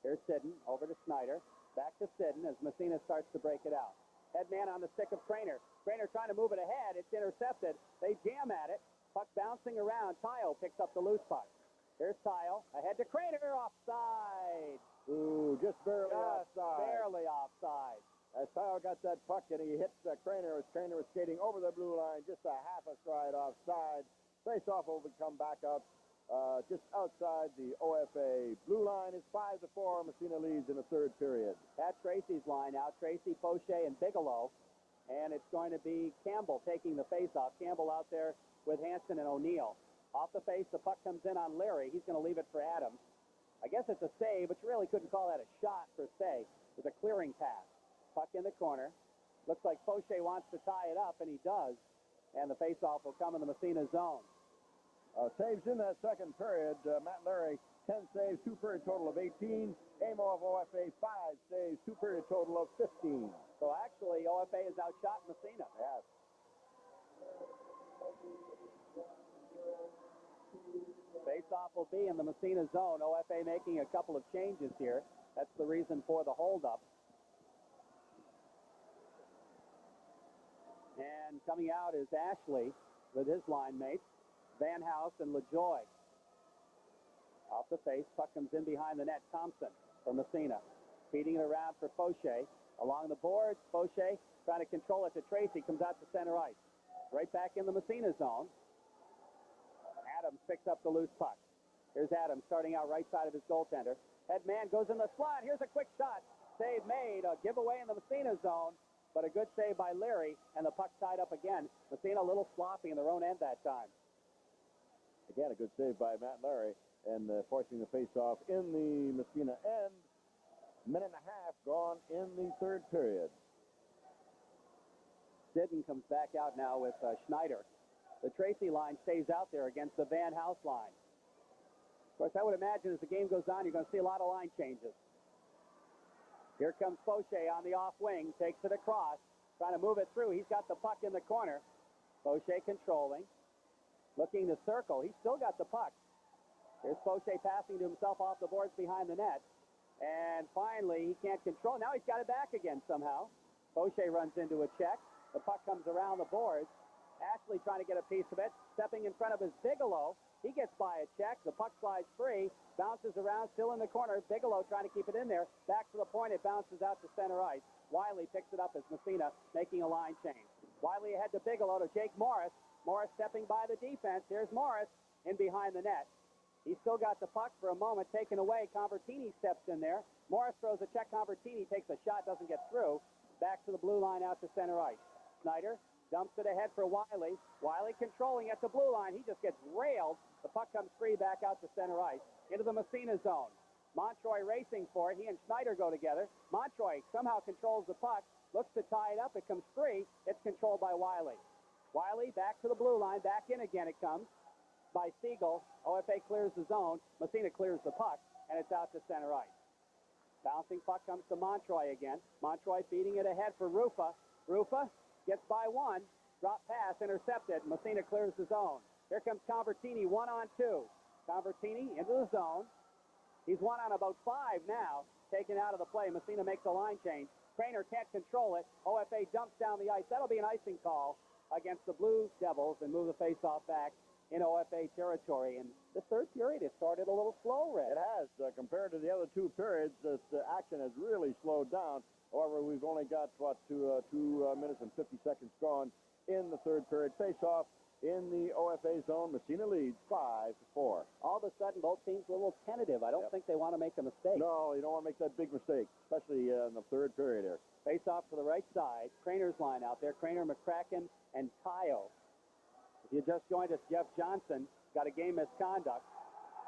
Here's Sidden, over to Snyder. Back to Sidden as Massena starts to break it out. Headman on the stick of Craner. Craner trying to move it ahead. It's intercepted. They jam at it. Puck bouncing around. Tayo picks up the loose puck. Here's Tayo. Ahead to Craner. Offside. Ooh, just barely offside. Barely offside. As Tayo got that puck and he hit Craner as Craner was skating over the blue line, just a half a stride offside. Face-off will come back up just outside the OFA blue line. Is 5-4. Massena leads in the third period. Pat Tracy's line out. Tracy, Fauché, and Bigelow. And it's going to be Campbell taking the face-off. Campbell out there with Hansen and O'Neill. Off the face, the puck comes in on Larry. He's going to leave it for Adams. I guess it's a save, but you really couldn't call that a shot per se. It was a clearing pass. Puck in the corner. Looks like Fauché wants to tie it up, and he does. And the face-off will come in the Massena zone. Saves in that second period. Matt Larry, 10 saves, 2-period total of 18. Amo of OFA, 5 saves, 2-period total of 15. So actually, OFA has outshot Massena. Yes. Face-off will be in the Massena zone. OFA making a couple of changes here. That's the reason for the hold-up. And coming out is Ashley with his line mates, Van House and LaJoy. Off the face, puck comes in behind the net. Thompson for Massena. Feeding it around for Fauché. Along the boards, Fauché trying to control it to Tracy. Comes out to center ice. Right back in the Massena zone. Adams picks up the loose puck. Here's Adams starting out right side of his goaltender. Head man goes in the slot. Here's a quick shot. Save made. A giveaway in the Massena zone. But a good save by Leary, and the puck tied up again. Massena a little sloppy in their own end that time. Again, a good save by Matt Larry, and forcing the face-off in the Massena end. Minute and a half gone in the third period. Sidden comes back out now with Schneider. The Tracy line stays out there against the Van House line. Of course, I would imagine as the game goes on, you're going to see a lot of line changes. Here comes Fauché on the off wing, takes it across, trying to move it through. He's got the puck in the corner. Fauché controlling, looking to circle. He's still got the puck. Here's Fauché passing to himself off the boards behind the net. And finally, he can't control. Now he's got it back again somehow. Fauché runs into a check. The puck comes around the boards. Ashley trying to get a piece of it. Stepping in front of his Bigelow. He gets by a check. The puck slides free. Bounces around, still in the corner. Bigelow trying to keep it in there. Back to the point. It bounces out to center ice. Wiley picks it up as Massena making a line change. Wiley ahead to Bigelow to Jake Morris. Morris stepping by the defense. Here's Morris in behind the net. He's still got the puck for a moment taken away. Convertini steps in there. Morris throws a check. Convertini takes a shot, doesn't get through. Back to the blue line out to center ice. Snyder dumps it ahead for Wiley. Wiley controlling at the blue line. He just gets railed. The puck comes free back out to center ice. Into the Massena zone. Montroy racing for it. He and Schneider go together. Montroy somehow controls the puck. Looks to tie it up. It comes free. It's controlled by Wiley. Wiley back to the blue line. Back in again it comes by Siegel. OFA clears the zone. Massena clears the puck. And it's out to center ice. Bouncing puck comes to Montroy again. Montroy feeding it ahead for Rufa. Rufa gets by one. Drop pass intercepted. Massena clears the zone. Here comes Convertini, 1-on-2. Convertini into the zone. He's 1 on about 5 now. Taken out of the play. Massena makes a line change. Craner can't control it. OFA dumps down the ice. That'll be an icing call against the Blue Devils and move the faceoff back in OFA territory. And the third period, it started a little slow, Red. It has. Compared to the other two periods, this action has really slowed down. However, we've only got, 2 minutes and 50 seconds gone in the third period. Face-off in the OFA zone. Massena leads 5-4. All of a sudden, both teams are a little tentative. I don't think they want to make a mistake. No, you don't want to make that big mistake, especially in the third period here. Face off to the right side. Craner's line out there. Craner, McCracken, and Tayo. If you just joined us, Jeff Johnson got a game misconduct.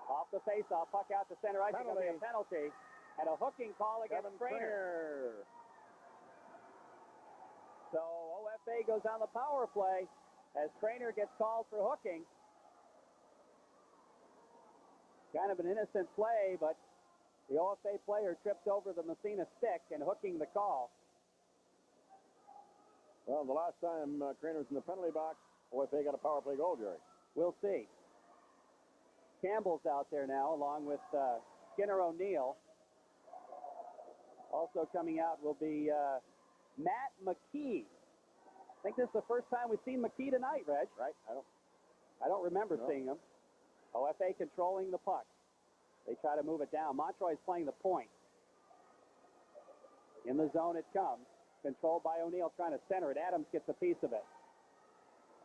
Off the face-off, puck out to center ice. It's going to be a penalty. And a hooking call against Craner. So OFA goes on the power play as Craner gets called for hooking. Kind of an innocent play, but the OFA player tripped over the Massena stick and hooking the call. Well, the last time Craner was in the penalty box, OFA got a power play goal, Jerry. We'll see. Campbell's out there now, along with Skinner O'Neill. Also coming out will be Matt McKee. I think this is the first time we've seen McKee tonight, Reg. Right? I don't remember seeing him. OFA controlling the puck. They try to move it down. Montroy's playing the point. In the zone it comes. Controlled by O'Neill trying to center it. Adams gets a piece of it.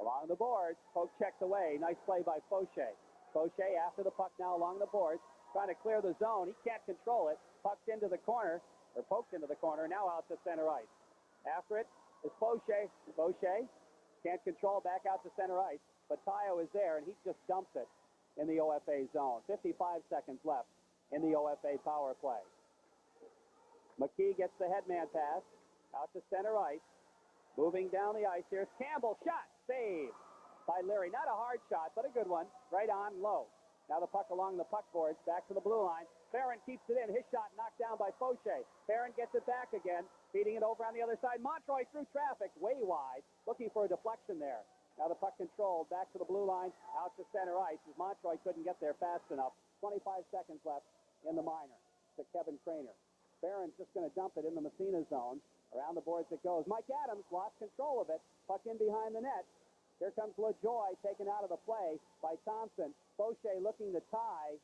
Along the boards, Polk checks away. Nice play by Fauché. Fauché after the puck now along the boards. Trying to clear the zone. He can't control it. Pucked into the corner, or poked into the corner, now out to center ice. After it is Fauché. Fauché can't control, back out to center ice. But Tayo is there, and he just dumps it in the OFA zone. 55 seconds left in the OFA power play. McKee gets the headman pass out to center ice. Moving down the ice, here's Campbell. Shot, save by Leary. Not a hard shot, but a good one. Right on low. Now the puck along the puck boards, back to the blue line. Barron keeps it in. His shot knocked down by Fauché. Barron gets it back again, feeding it over on the other side. Montroy through traffic, way wide, looking for a deflection there. Now the puck controlled, back to the blue line, out to center ice, as Montroy couldn't get there fast enough. 25 seconds left in the minor to Kevin Craner. Barron's just going to dump it in the Massena zone. Around the boards it goes. Mike Adams lost control of it. Puck in behind the net. Here comes LaJoy, taken out of the play by Thompson. Fauché looking to tie,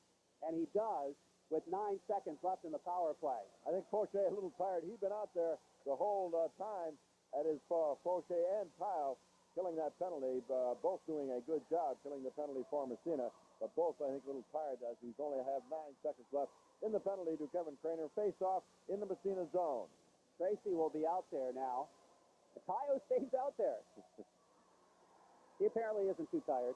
and he does with 9 seconds left in the power play. I think Fauché a little tired. He's been out there the whole time at his Fauché and Tayo killing that penalty. Both doing a good job killing the penalty for Massena, but both, I think, a little tired as we only have 9 seconds left in the penalty to Kevin Craner. Face off in the Massena zone. Tracy will be out there now. Tayo stays out there. He apparently isn't too tired.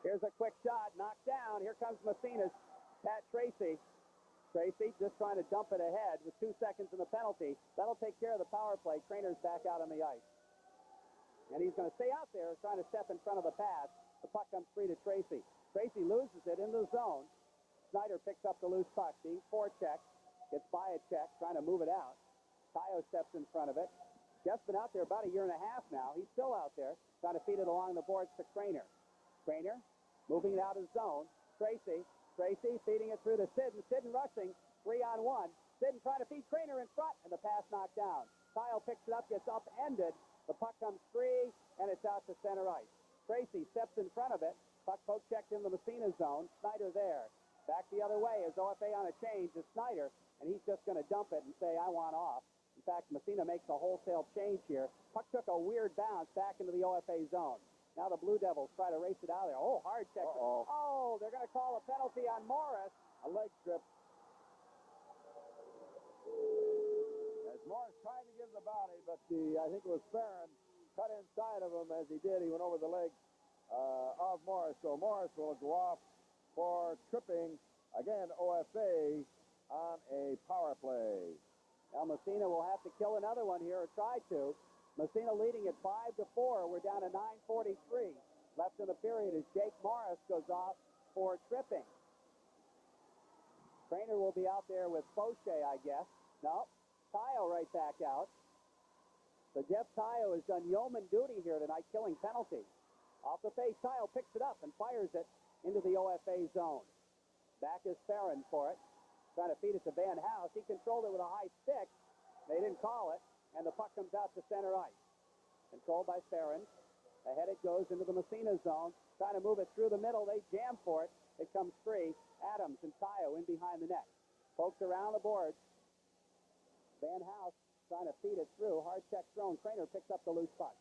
Here's a quick shot, knocked down. Here comes Massena's Pat Tracy. Tracy just trying to dump it ahead with 2 seconds in the penalty. That'll take care of the power play. Craner's back out on the ice. And he's going to stay out there trying to step in front of the pass. The puck comes free to Tracy. Tracy loses it in the zone. Snyder picks up the loose puck, being forechecked, gets by a check, trying to move it out. Tayo steps in front of it. Jeff's been out there about a year and a half now. He's still out there, trying to feed it along the boards to Craner. Craner moving it out of zone. Tracy feeding it through to Sidden. Sidden rushing, 3-on-1. Sidden trying to feed Craner in front, and the pass knocked down. Kyle picks it up, gets upended. The puck comes free, and it's out to center ice. Tracy steps in front of it. Puck poke checked in the Massena zone. Snyder there. Back the other way is OFA on a change to Snyder, and he's just going to dump it and say, I want off. In fact, Massena makes a wholesale change here. Puck took a weird bounce back into the OFA zone. Now the Blue Devils try to race it out of there. Oh, hard check. Oh, they're going to call a penalty on Morris. A leg trip. As Morris tried to give the body, but I think it was Farron cut inside of him as he did. He went over the leg of Morris. So Morris will go off for tripping. Again, OFA on a power play. Now Massena will have to kill another one here, or try to. Massena leading at 5-4. We're down to 9:43 left in the period as Jake Morris goes off for tripping. Craner will be out there with Fauché, I guess. No, Tayo right back out. So Jeff Tayo has done yeoman duty here tonight, killing penalty. Off the face, Tayo picks it up and fires it into the OFA zone. Back is Farron for it. Trying to feed it to Van House. He controlled it with a high stick. They didn't call it, and the puck comes out to center ice. Controlled by Farron. Ahead it goes into the Massena zone. Trying to move it through the middle. They jam for it. It comes free. Adams and Tayo in behind the net. Pokes around the boards. Van House trying to feed it through. Hard check thrown. Craner picks up the loose puck.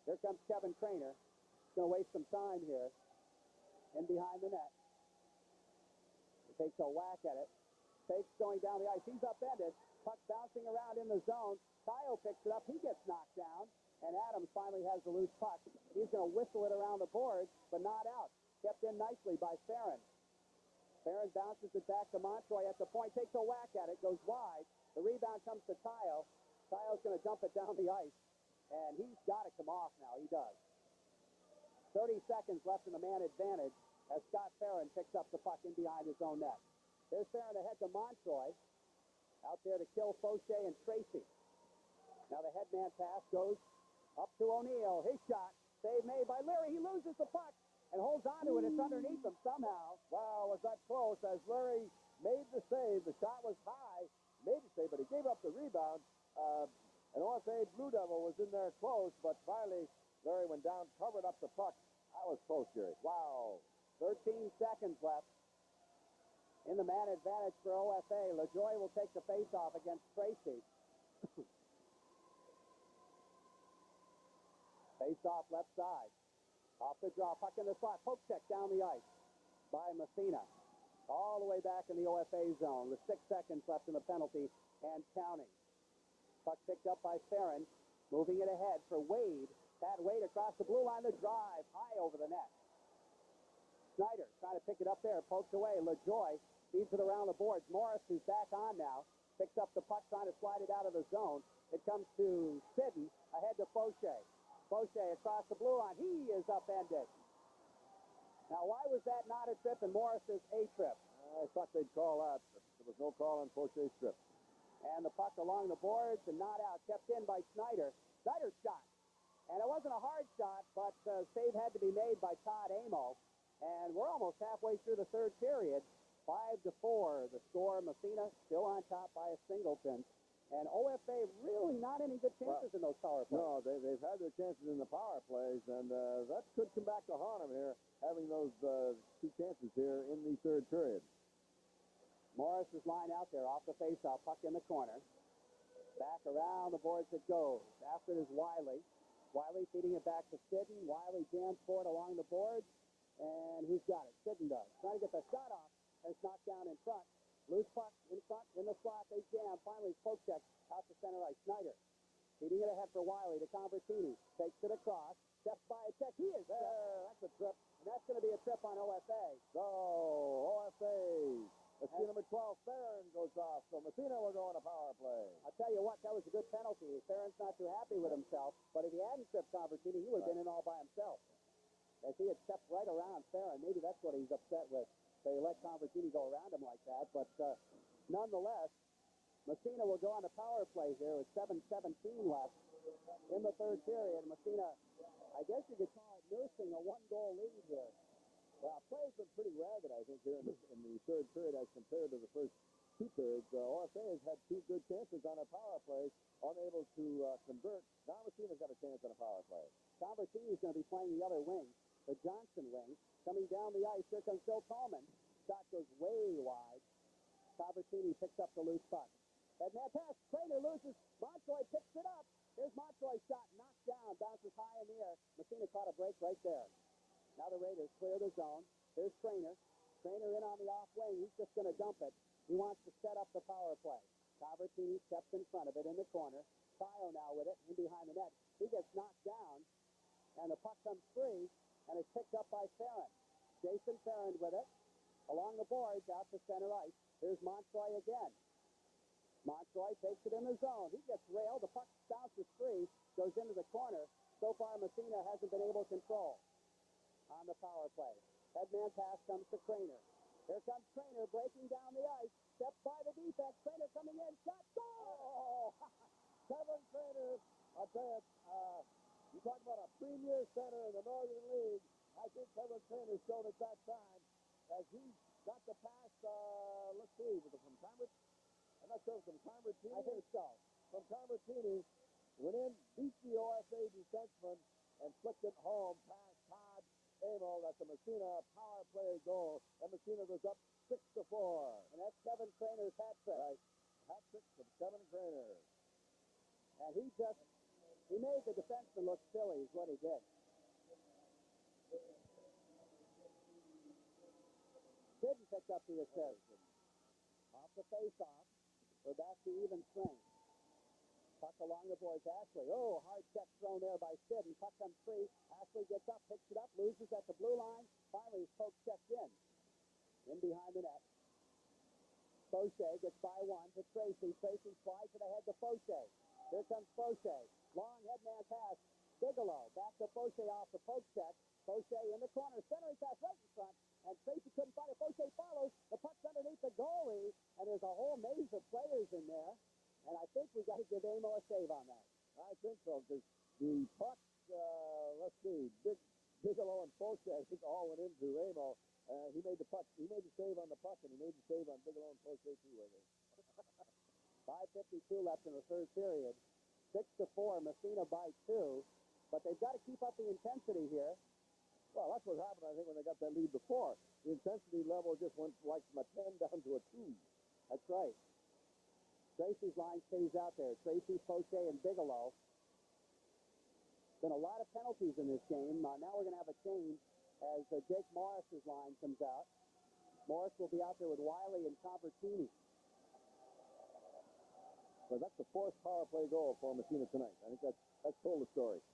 Here comes Kevin Craner. He's going to waste some time here. In behind the net. He takes a whack at it. Fakes going down the ice. He's upended. Puck bouncing around in the zone. Tayo picks it up. He gets knocked down. And Adams finally has the loose puck. He's going to whistle it around the boards, but not out. Kept in nicely by Farron. Farron bounces it back to Montroy at the point. Takes a whack at it. Goes wide. The rebound comes to Tayo. Tayo's going to dump it down the ice. And he's got to come off now. He does. 30 seconds left in the man advantage as Scott Farron picks up the puck in behind his own net. There's Farron ahead to Montroy. Out there to kill Fauché and Tracy. Now the headman pass goes up to O'Neill. His shot. Save made by Leary. He loses the puck and holds on to it. It's underneath him somehow. Wow, was that close as Leary made the save. The shot was high. Made the save, but he gave up the rebound. An OFA Blue Devil was in there close, but finally Leary went down, covered up the puck. That was close, Jerry. Wow. 13 seconds left. In the man advantage for OFA. LaJoie will take the face-off against Tracy. Face-off left side. Off the draw. Puck in the slot. Poke check down the ice by Massena. All the way back in the OFA zone with 6 seconds left in the penalty and counting. Puck picked up by Farron. Moving it ahead for Wade. Pat Wade across the blue line. The drive high over the net. Snyder trying to pick it up there. Pokes away. LaJoie feeds it around the boards. Morris, who's back on now, picks up the puck, trying to slide it out of the zone. It comes to Sidden, ahead to Fauché. Fauché across the blue line. He is upended. Now, why was that not a trip and Morris's a trip? I thought they'd call that, but there was no call on Fauché's trip. And the puck along the boards and not out. Kept in by Snyder. Snyder's shot. And it wasn't a hard shot, but save had to be made by Todd Amo. And we're almost halfway through the third period. 5-4, the score. Massena still on top by a singleton. And OFA really not any good chances in those power plays. No, they've had their chances in the power plays, and that could come back to haunt them here, having those two chances here in the third period. Morris is lined out there off the faceoff, puck in the corner. Back around the boards it goes. After it is Wiley. Wiley feeding it back to Sidden. Wiley jams for it along the boards. And who's got it? Sidden does. Trying to get the shot off. It's knocked down in front. Loose puck in front, in the slot. They jam. Finally, poke check out to center ice. Snyder feeding it ahead for Wiley to Convertini. Takes it across. Steps by a check. He is there. That's a trip. And that's going to be a trip on OFA. So, OFA. Let's see, number 12, Farron goes off. So Massena will go on a power play. I'll tell you what, that was a good penalty. Farron's not too happy with himself, but if he hadn't tripped Convertini, he would have been in all by himself. As he had stepped right around Farron, maybe that's what he's upset with. They let Convertini go around him like that, but nonetheless, Massena will go on a power play here with 7:17 left in the third period. Massena, I guess you could call it nursing a one-goal lead here. Well, play's been pretty ragged, I think, here in the third period as compared to the first two periods, OFA has had two good chances on a power play, unable to convert. Now Massena's got a chance on a power play. Convertini's going to be playing the other wing, the Johnson wing. Coming down the ice, here comes Bill Tallman. Shot goes way wide. Convertini picks up the loose puck. Headman pass, Crater loses. Montoy picks it up. Here's Montoy's shot, knocked down, bounces high in the air. Massena caught a break right there. Now the Raiders clear the zone. Here's Crater. Crater in on the off wing. He's just going to dump it. He wants to set up the power play. Convertini steps in front of it in the corner. Tayo now with it, in behind the net. He gets knocked down, and the puck comes free, and it's picked up by Farron. Jason Farron with it. Along the boards, out to center ice. Here's Montoy again. Montoy takes it in the zone. He gets railed. The puck bounces free, goes into the corner. So far, Massena hasn't been able to control on the power play. Headman pass comes to Crater. Here comes Crater breaking down the ice. Steps by the defense. Crater coming in. Shot. Goal! Oh, Kevin Crater, I'll tell you, you talk about a premier center in the Northern League. I think Kevin Crater showed at that time as he got the pass, let's see, was it from Convertini? I'm not sure if from Convertini. I think so. From Convertini, went in, beat the OFA defenseman, and flicked it home past Todd Amo. That's a Massena power play goal. And Massena goes up 6-4. And that's Kevin Crater's hat trick. Right. Hat trick from Kevin Crater. And he made the defenseman look silly is what he did. Didn't pick up the assist. Off the face-off. We're back to even strength. Puck along the boards. Ashley. Oh, hard check thrown there by Sid. And puck comes free. Ashley gets up, picks it up, loses at the blue line. Finally, his poke checked in. In behind the net. Fauché gets by one to Tracy. Tracy slides it ahead to Fauché. Here comes Fauché. Long headman pass. Bigelow back to Fauché off the poke check. Fauché in the corner. Centering pass right in front. And Tracy couldn't find it. Fauché follows. The puck's underneath the goalie. And there's a whole maze of players in there. And I think we got to give Amo a save on that. I think so, because the puck, let's see, Bigelow and Fauché, I think all went into Amo. He made the puck. He made the save on the puck, and he made the save on Bigelow and Fauché too, I think. 5:52 left in the third period. 6-4, Massena by 2. But they've got to keep up the intensity here. Well, that's what happened, I think, when they got that lead before. The intensity level just went like from a 10 down to a 2. That's right. Tracy's line stays out there. Tracy, Fauché, and Bigelow. Been a lot of penalties in this game. Now we're going to have a change as Jake Morris's line comes out. Morris will be out there with Wiley and Convertini. Well, that's the fourth power play goal for Massena tonight. I think that's told the story.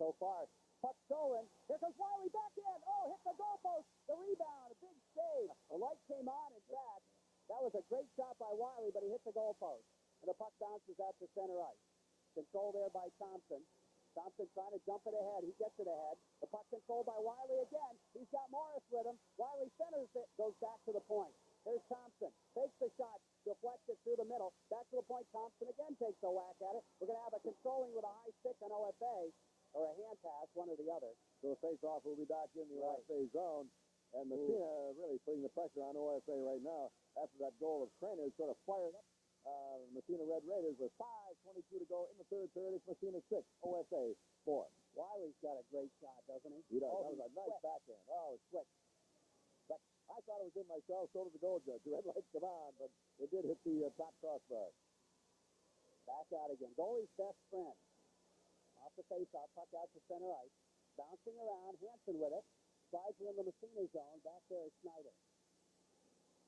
So far, puck stolen. Here comes Wiley back in. Oh, hit the goalpost. The rebound, a big save. The light came on, in fact. That was a great shot by Wiley, but he hit the goalpost. And the puck bounces out to center ice. Control there by Thompson. Thompson trying to jump it ahead. He gets it ahead. The puck controlled by Wiley again. He's got Morris with him. Wiley centers it, goes back to the point. Here's Thompson. Takes the shot, deflects it through the middle. Back to the point. Thompson again takes a whack at it. We're going to have a controlling with a high stick on OFA, or a hand pass, one or the other. So the face-off will be back in the OFA zone. And Massena really putting the pressure on OFA right now after that goal of Craner sort of fired up. Massena Red Raiders with 5:22 to go in the third period. It's Massena 6, OFA 4. Wiley's got a great shot, doesn't he? He does. Oh, that was a nice quick. backhand. Oh, it was quick. But I thought it was in myself. So did the goal judge. The red lights come on, but it did hit the top crossbar. Back out again. Goalie's best friend. Off the face-off, puck out to center ice. Bouncing around, Hansen with it. Slides it in the Massena zone. Back there is Snyder.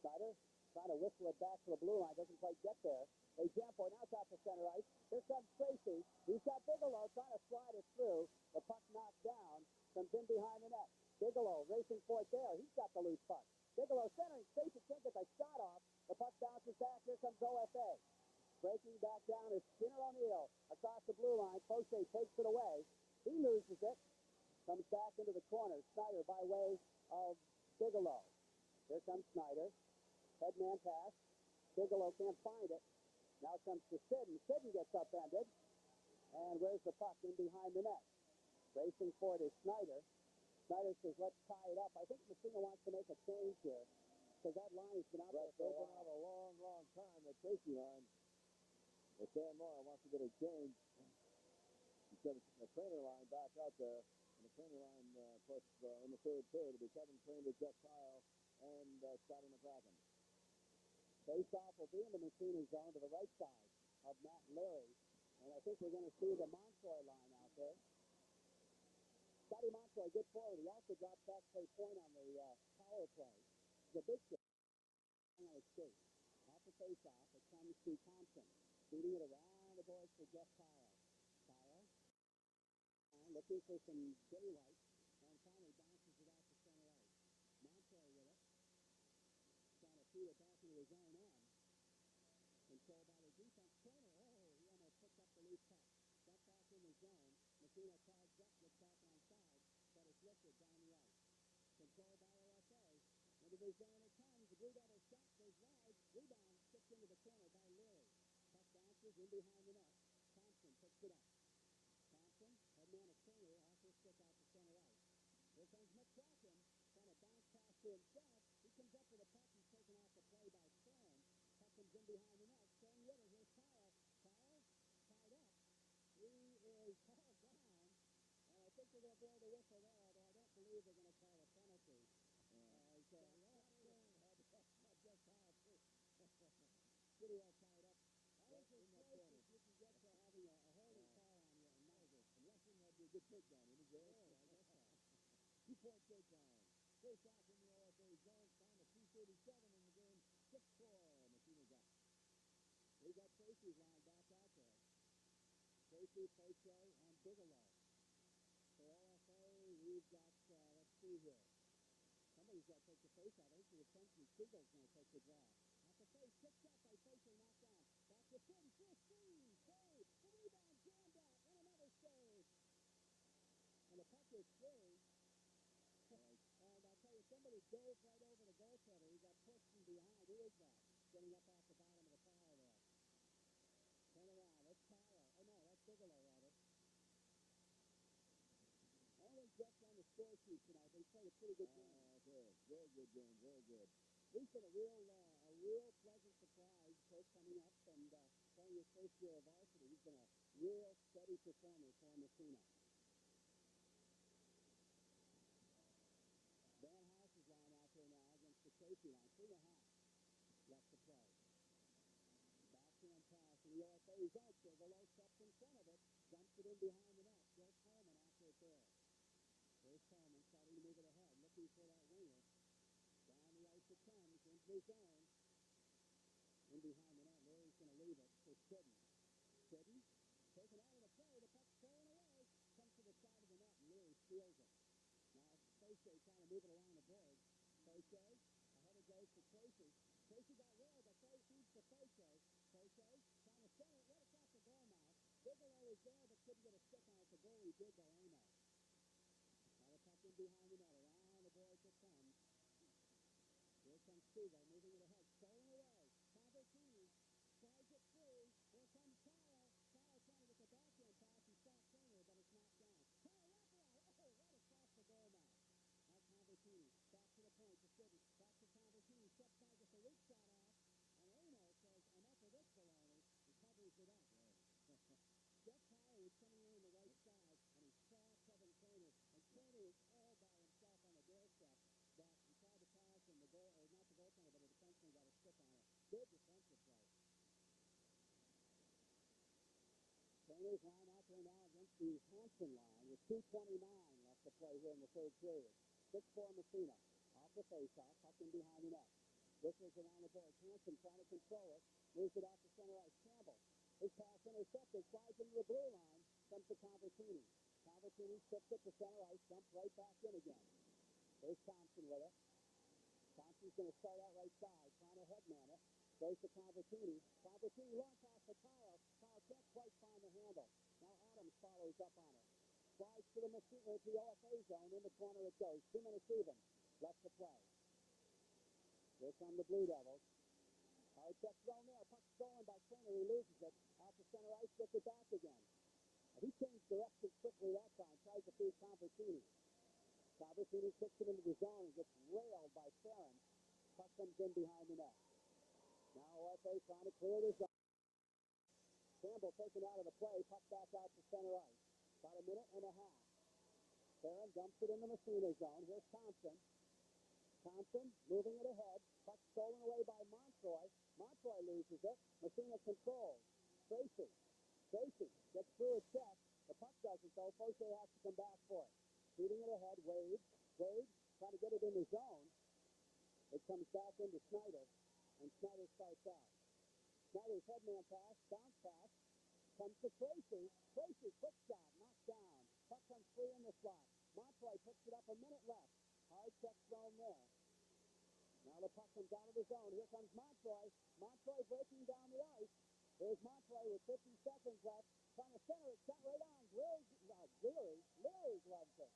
Snyder trying to whistle it back to the blue line. Doesn't quite get there. They jam for it. Now it's out to center ice. Here comes Tracy. He's got Bigelow trying to slide it through. The puck knocked down. Comes in behind the net. Bigelow racing for it there. He's got the loose puck. Bigelow centering. Tracy can't get the shot off. The puck bounces back. Here comes OFA. Breaking back down is Skinner O'Neill across the blue line. Fauché takes it away. He loses it. Comes back into the corner. Snyder by way of Bigelow. Here comes Snyder. Headman pass. Bigelow can't find it. Now it comes to Sidden. Sidden gets upended. And where's the puck? In behind the net. Racing for it is Snyder. Snyder says, let's tie it up. I think Massena wants to make a change here. because that line has been out there But for a they've been while. out a long, long time, the Tracy line. But Sam Moore wants to get a change. Instead of the Craner line back out there. And the Craner line, of course, in the third period, will be Kevin Craner, Jeff Kyle, and Scotty McCracken. Face-off will be in the Massena zone to the right side of Matt and Larry. And I think we're going to see the Montoy line out there. Scotty Montoy, good forward. He also dropped back to play point on the power play. The big shot on his skate. Off the face-off, it comes to Thompson. Feeding it around the boards for Jeff Kyle. Kyle, looking for some daylight, and finally bounces it out to center ice. Montoy with it. Trying to feed it back into his own end. Controlled by the defense. Craner, he almost picked up the loose puck. Got back in the zone. Massena tags up, gets back on side, but it's lifted down the ice. Controlled by OFA. Into the zone it comes. The Blue Devil shot goes wide. Rebound kicked into the corner by Leary. Puck bounces in behind the net. Thompson picks it up. Thompson, headman of Craner, off his stick out to center ice. Here comes McCracken, trying to bounce pass to himself. He comes up with a puck. He's taken off the play by Stone. Puck comes in behind the net. Stone with it. Here's Kyle. Kyle tied up. He is hauled down. And I think they're going to blow the whistle there, although I don't believe they're going to call a penalty. As Stone had just Kyle too. Pretty well tied up. That is as close as you can get to having a holding call on you. And Unless it had a good takedown, isn't it, Jerry? I guess so. 2-point takedown. Face off in the OFA zone. Time of 2:37 in the game. 6-4. Massena got. We got Tracy's line back out there. Tracy, Poche, and Bigelow. For OFA, we've got, let's see here. Somebody's got to take the face out. I think the attention Siegel's going to take the draw. At the face, picked up by Poche, knocked down. Back to Finn, first screen, save. The rebound, jammed out, and another save. And the puck is free. And I'll tell you, somebody dove right over the goaltender. He got pushed from behind. Who is that? Getting up off the bottom of the pile there. Turn around. That's Kyle. Oh, no, that's Bigelow, rather. I don't think Jeff's on the score sheet tonight, but he played a pretty good game. Very good game. Very good. He's been a real pleasant surprise. Coach coming up and playing his first year of varsity. He's been a real steady performer for Massena. Van House's line out there now against the Tracy line. 3.5 left to play. Backhand pass in the OFA zone. Bigelow steps in front of it. Dumps it in behind the net. Bill Coleman after it there. There's Coleman starting to move it ahead. Looking for that winger. Down the ice it comes. Into the zone. In behind the net. Larry's going to leave it for Sidden. Sidden taken out of the play. The puck's stolen away. Comes to the side of the net and Leary steals it. Now, Poche trying to move it along the board. Poche, ahead it goes to Tracy. Tracy got railed, but Poche feeds to Poche. Poche trying to center it right across the goal mouth. Bigelow is there, but couldn't get a stick on it. The goalie did, though, Amos. Now the puck in behind the net. Around the boards it comes. Here comes Siegel, moving it ahead. Stolen away. Convertini slides it through. Here comes Kyle. Kyle trying to get the backhand pass. He saw Craner, but it's knocked down. Kyle wraparound. Oh, right across the goal mouth. Now Convertini back to the point to Sidney. Back to Convertini. Steps back, gets a weak shot off. And Amos says, enough of this baloney. He covers it up. Jeff Kyle was coming in on the right side, and he saw Kevin Craner. And Craner was all by himself on the doorstep. But he tried to pass, and the goal, or not the goaltender, but the defenseman got a stick on it. Good defensive play. Craner's line out there now against the Hanson line with 2:29 left to play here in the third period. 6-4 Massena. Off the faceoff, puck in behind the net. Whistles around the board. Hanson trying to control it. Moves it out to center ice. Campbell. His pass intercepted. Slides into the blue line. Comes to Convertini. Convertini tips it to center ice. Dumps right back in again. There's Thompson with it. Thompson's going to start out right side. Trying to headman it. Goes to Convertini. Convertini long pass to Kyle. Kyle can't quite find the handle. Now Adams follows up on it. Slides to the OFA zone. In the corner it goes. 2 minutes even. Left to play. Here come the Blue Devils. Hard check thrown there. Puck stolen by Craner. He loses it. Out to center ice. Gets it back again. He changed direction quickly that time. Tries to feed Convertini. Convertini kicks it into the zone and gets railed by Farron. Puck comes comes in behind the net. Now OFA trying to clear this up. Campbell taken out of the play, puck back out to center ice. About a minute and a half. Barron dumps it in the Massena zone. Here's Thompson. Thompson moving it ahead. Puck stolen away by Montroy. Montroy loses it. Massena controls. Tracy gets through a check. The puck doesn't, though. Fauché has to come back for it. Feeding it ahead. Wade trying to get it in the zone. It comes back into Snyder, and Snyder starts out. Snyder's headman pass, bounce pass, comes to Tracy. Tracy, quick shot, knocked down. Puck comes free in the slot. Montroy picks it up, a minute left. Hard check thrown there. Now the puck comes out of the zone. Here comes Montroy. Montroy breaking down the ice. There's Montroy with 50 seconds left. Trying to center it, shot right on. Leary gloves it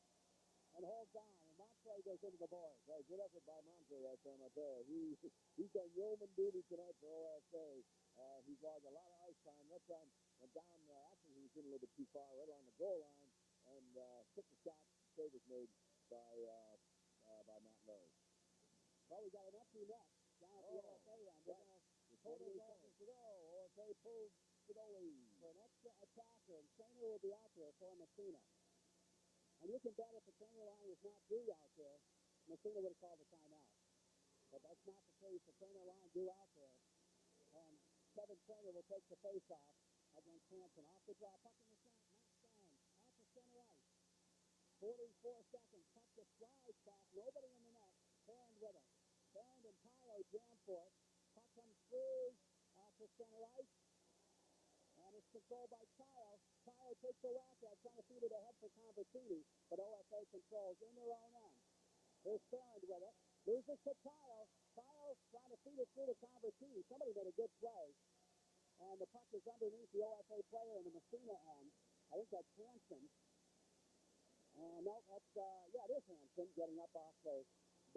and holds on. And Montroy goes into the boards. Hey, good effort by Montroy that time, I tell you. He's done yeoman duty tonight for OFA. He's logged a lot of ice time. That time went down. Actually, he was in a little bit too far, right along the goal line, and took the shot. The save was made by Matt Larry. Well, we got an empty net down at the OFA end. They're going to pull their goalie to go. OFA pulls the goalie for an extra attacker, and Trainer will be out there for Massena. And you can bet if the Trainer line was not due out there, Massena would have called a timeout. But that's not the case. The Trainer line due out there. And Kevin Trainer will take the face-off against Hansen. Off the draw, puck in the front, knocked down, out to center ice. 44 seconds, puck just slides back, nobody in the net. Farrand with it. Farrand and Pio jam for it. Puck comes through out to center ice. And it's controlled by Pio. Pio takes a whack at it, trying to feed it ahead for Convertini, but OFA controls in their own end. Here's Farrand with it. Loses to Pio. Pio trying to feed it through to Convertini. Somebody made a good play. And the puck is underneath the OFA player in the Massena end. I think that's Hansen. And no, that's, it is Hansen getting up off the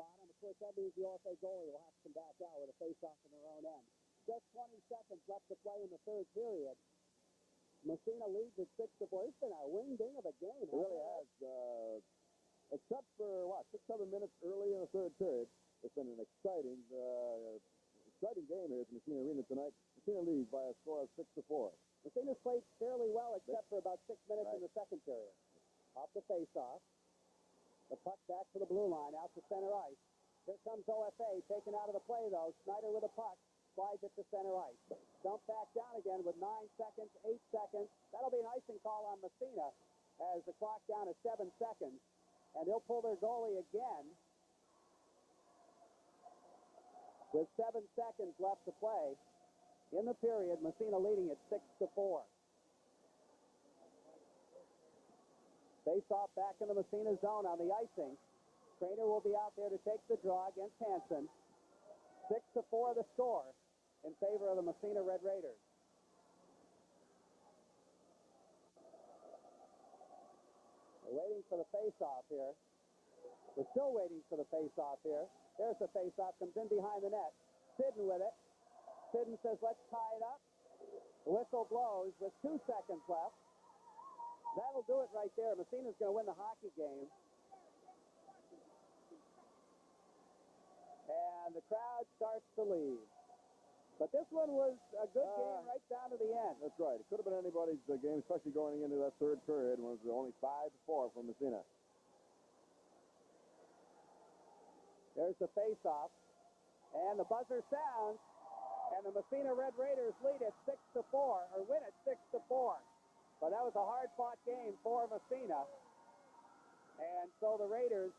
bottom. Of course, that means the OFA goalie will have to come back out with a face-off in their own end. Just 20 seconds left to play in the third period. Massena leads at 6-4. It's been a wing-ding of a game. It really has. Except for, 6-7 minutes early in the third period. It's been an exciting game here at the Massena Arena tonight. Massena leads by a score of 6-4. Massena's played fairly well except for about 6 minutes in the second period. Off the face-off. The puck back to the blue line, out to center ice. Here comes OFA, taken out of the play, though. Snyder with a puck, slides it to center ice. Dump back down again with 9 seconds, 8 seconds. That'll be an icing call on Massena as the clock down to 7 seconds. And they'll pull their goalie again with 7 seconds left to play. In the period, Massena leading at 6-4. Face-off back in the Massena zone on the icing. Trainer will be out there to take the draw against Hansen. 6-4 the score in favor of the Massena Red Raiders. We're waiting for the face-off here. We're still waiting for the face-off here. There's the face-off, comes in behind the net. Sidden with it. Sidden says, let's tie it up. The whistle blows with 2 seconds left. That'll do it right there. Massena's going to win the hockey game. And the crowd starts to leave. But this one was a good game right down to the end. That's right. It could have been anybody's game, especially going into that third period when it was only 5-4 for Massena. There's the face-off. And the buzzer sounds. And the Massena Red Raiders lead at 6-4, or win at 6-4. But that was a hard-fought game for Massena. And so the Raiders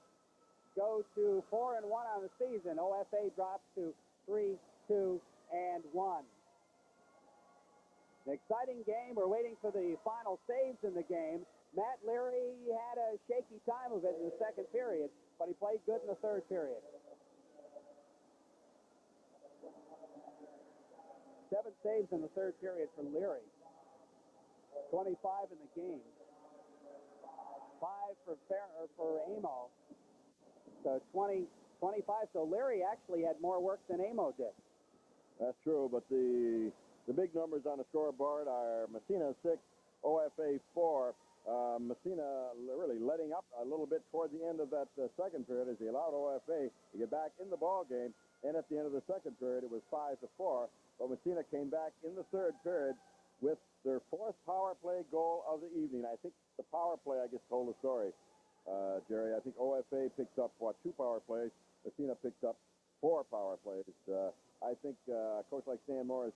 go to 4-1 on the season. OFA drops to 3-2-1. An exciting game. We're waiting for the final saves in the game. Matt Leary had a shaky time of it in the second period, but he played good in the third period. 7 saves in the third period for Leary. 25 in the game. 5 for Amo. So 25. So Leary actually had more work than Amo did. That's true, but the big numbers on the scoreboard are Massena 6, OFA OFA 4. Massena really letting up a little bit toward the end of that second period as he allowed OFA to get back in the ball game. And at the end of the second period, it was 5-4. But Massena came back in the third period with their fourth power play goal of the evening. I think the power play, I guess, told the story, Jerry. I think OFA picked up, 2 power plays. Massena picked up 4 power plays. I think a coach like Stan Morris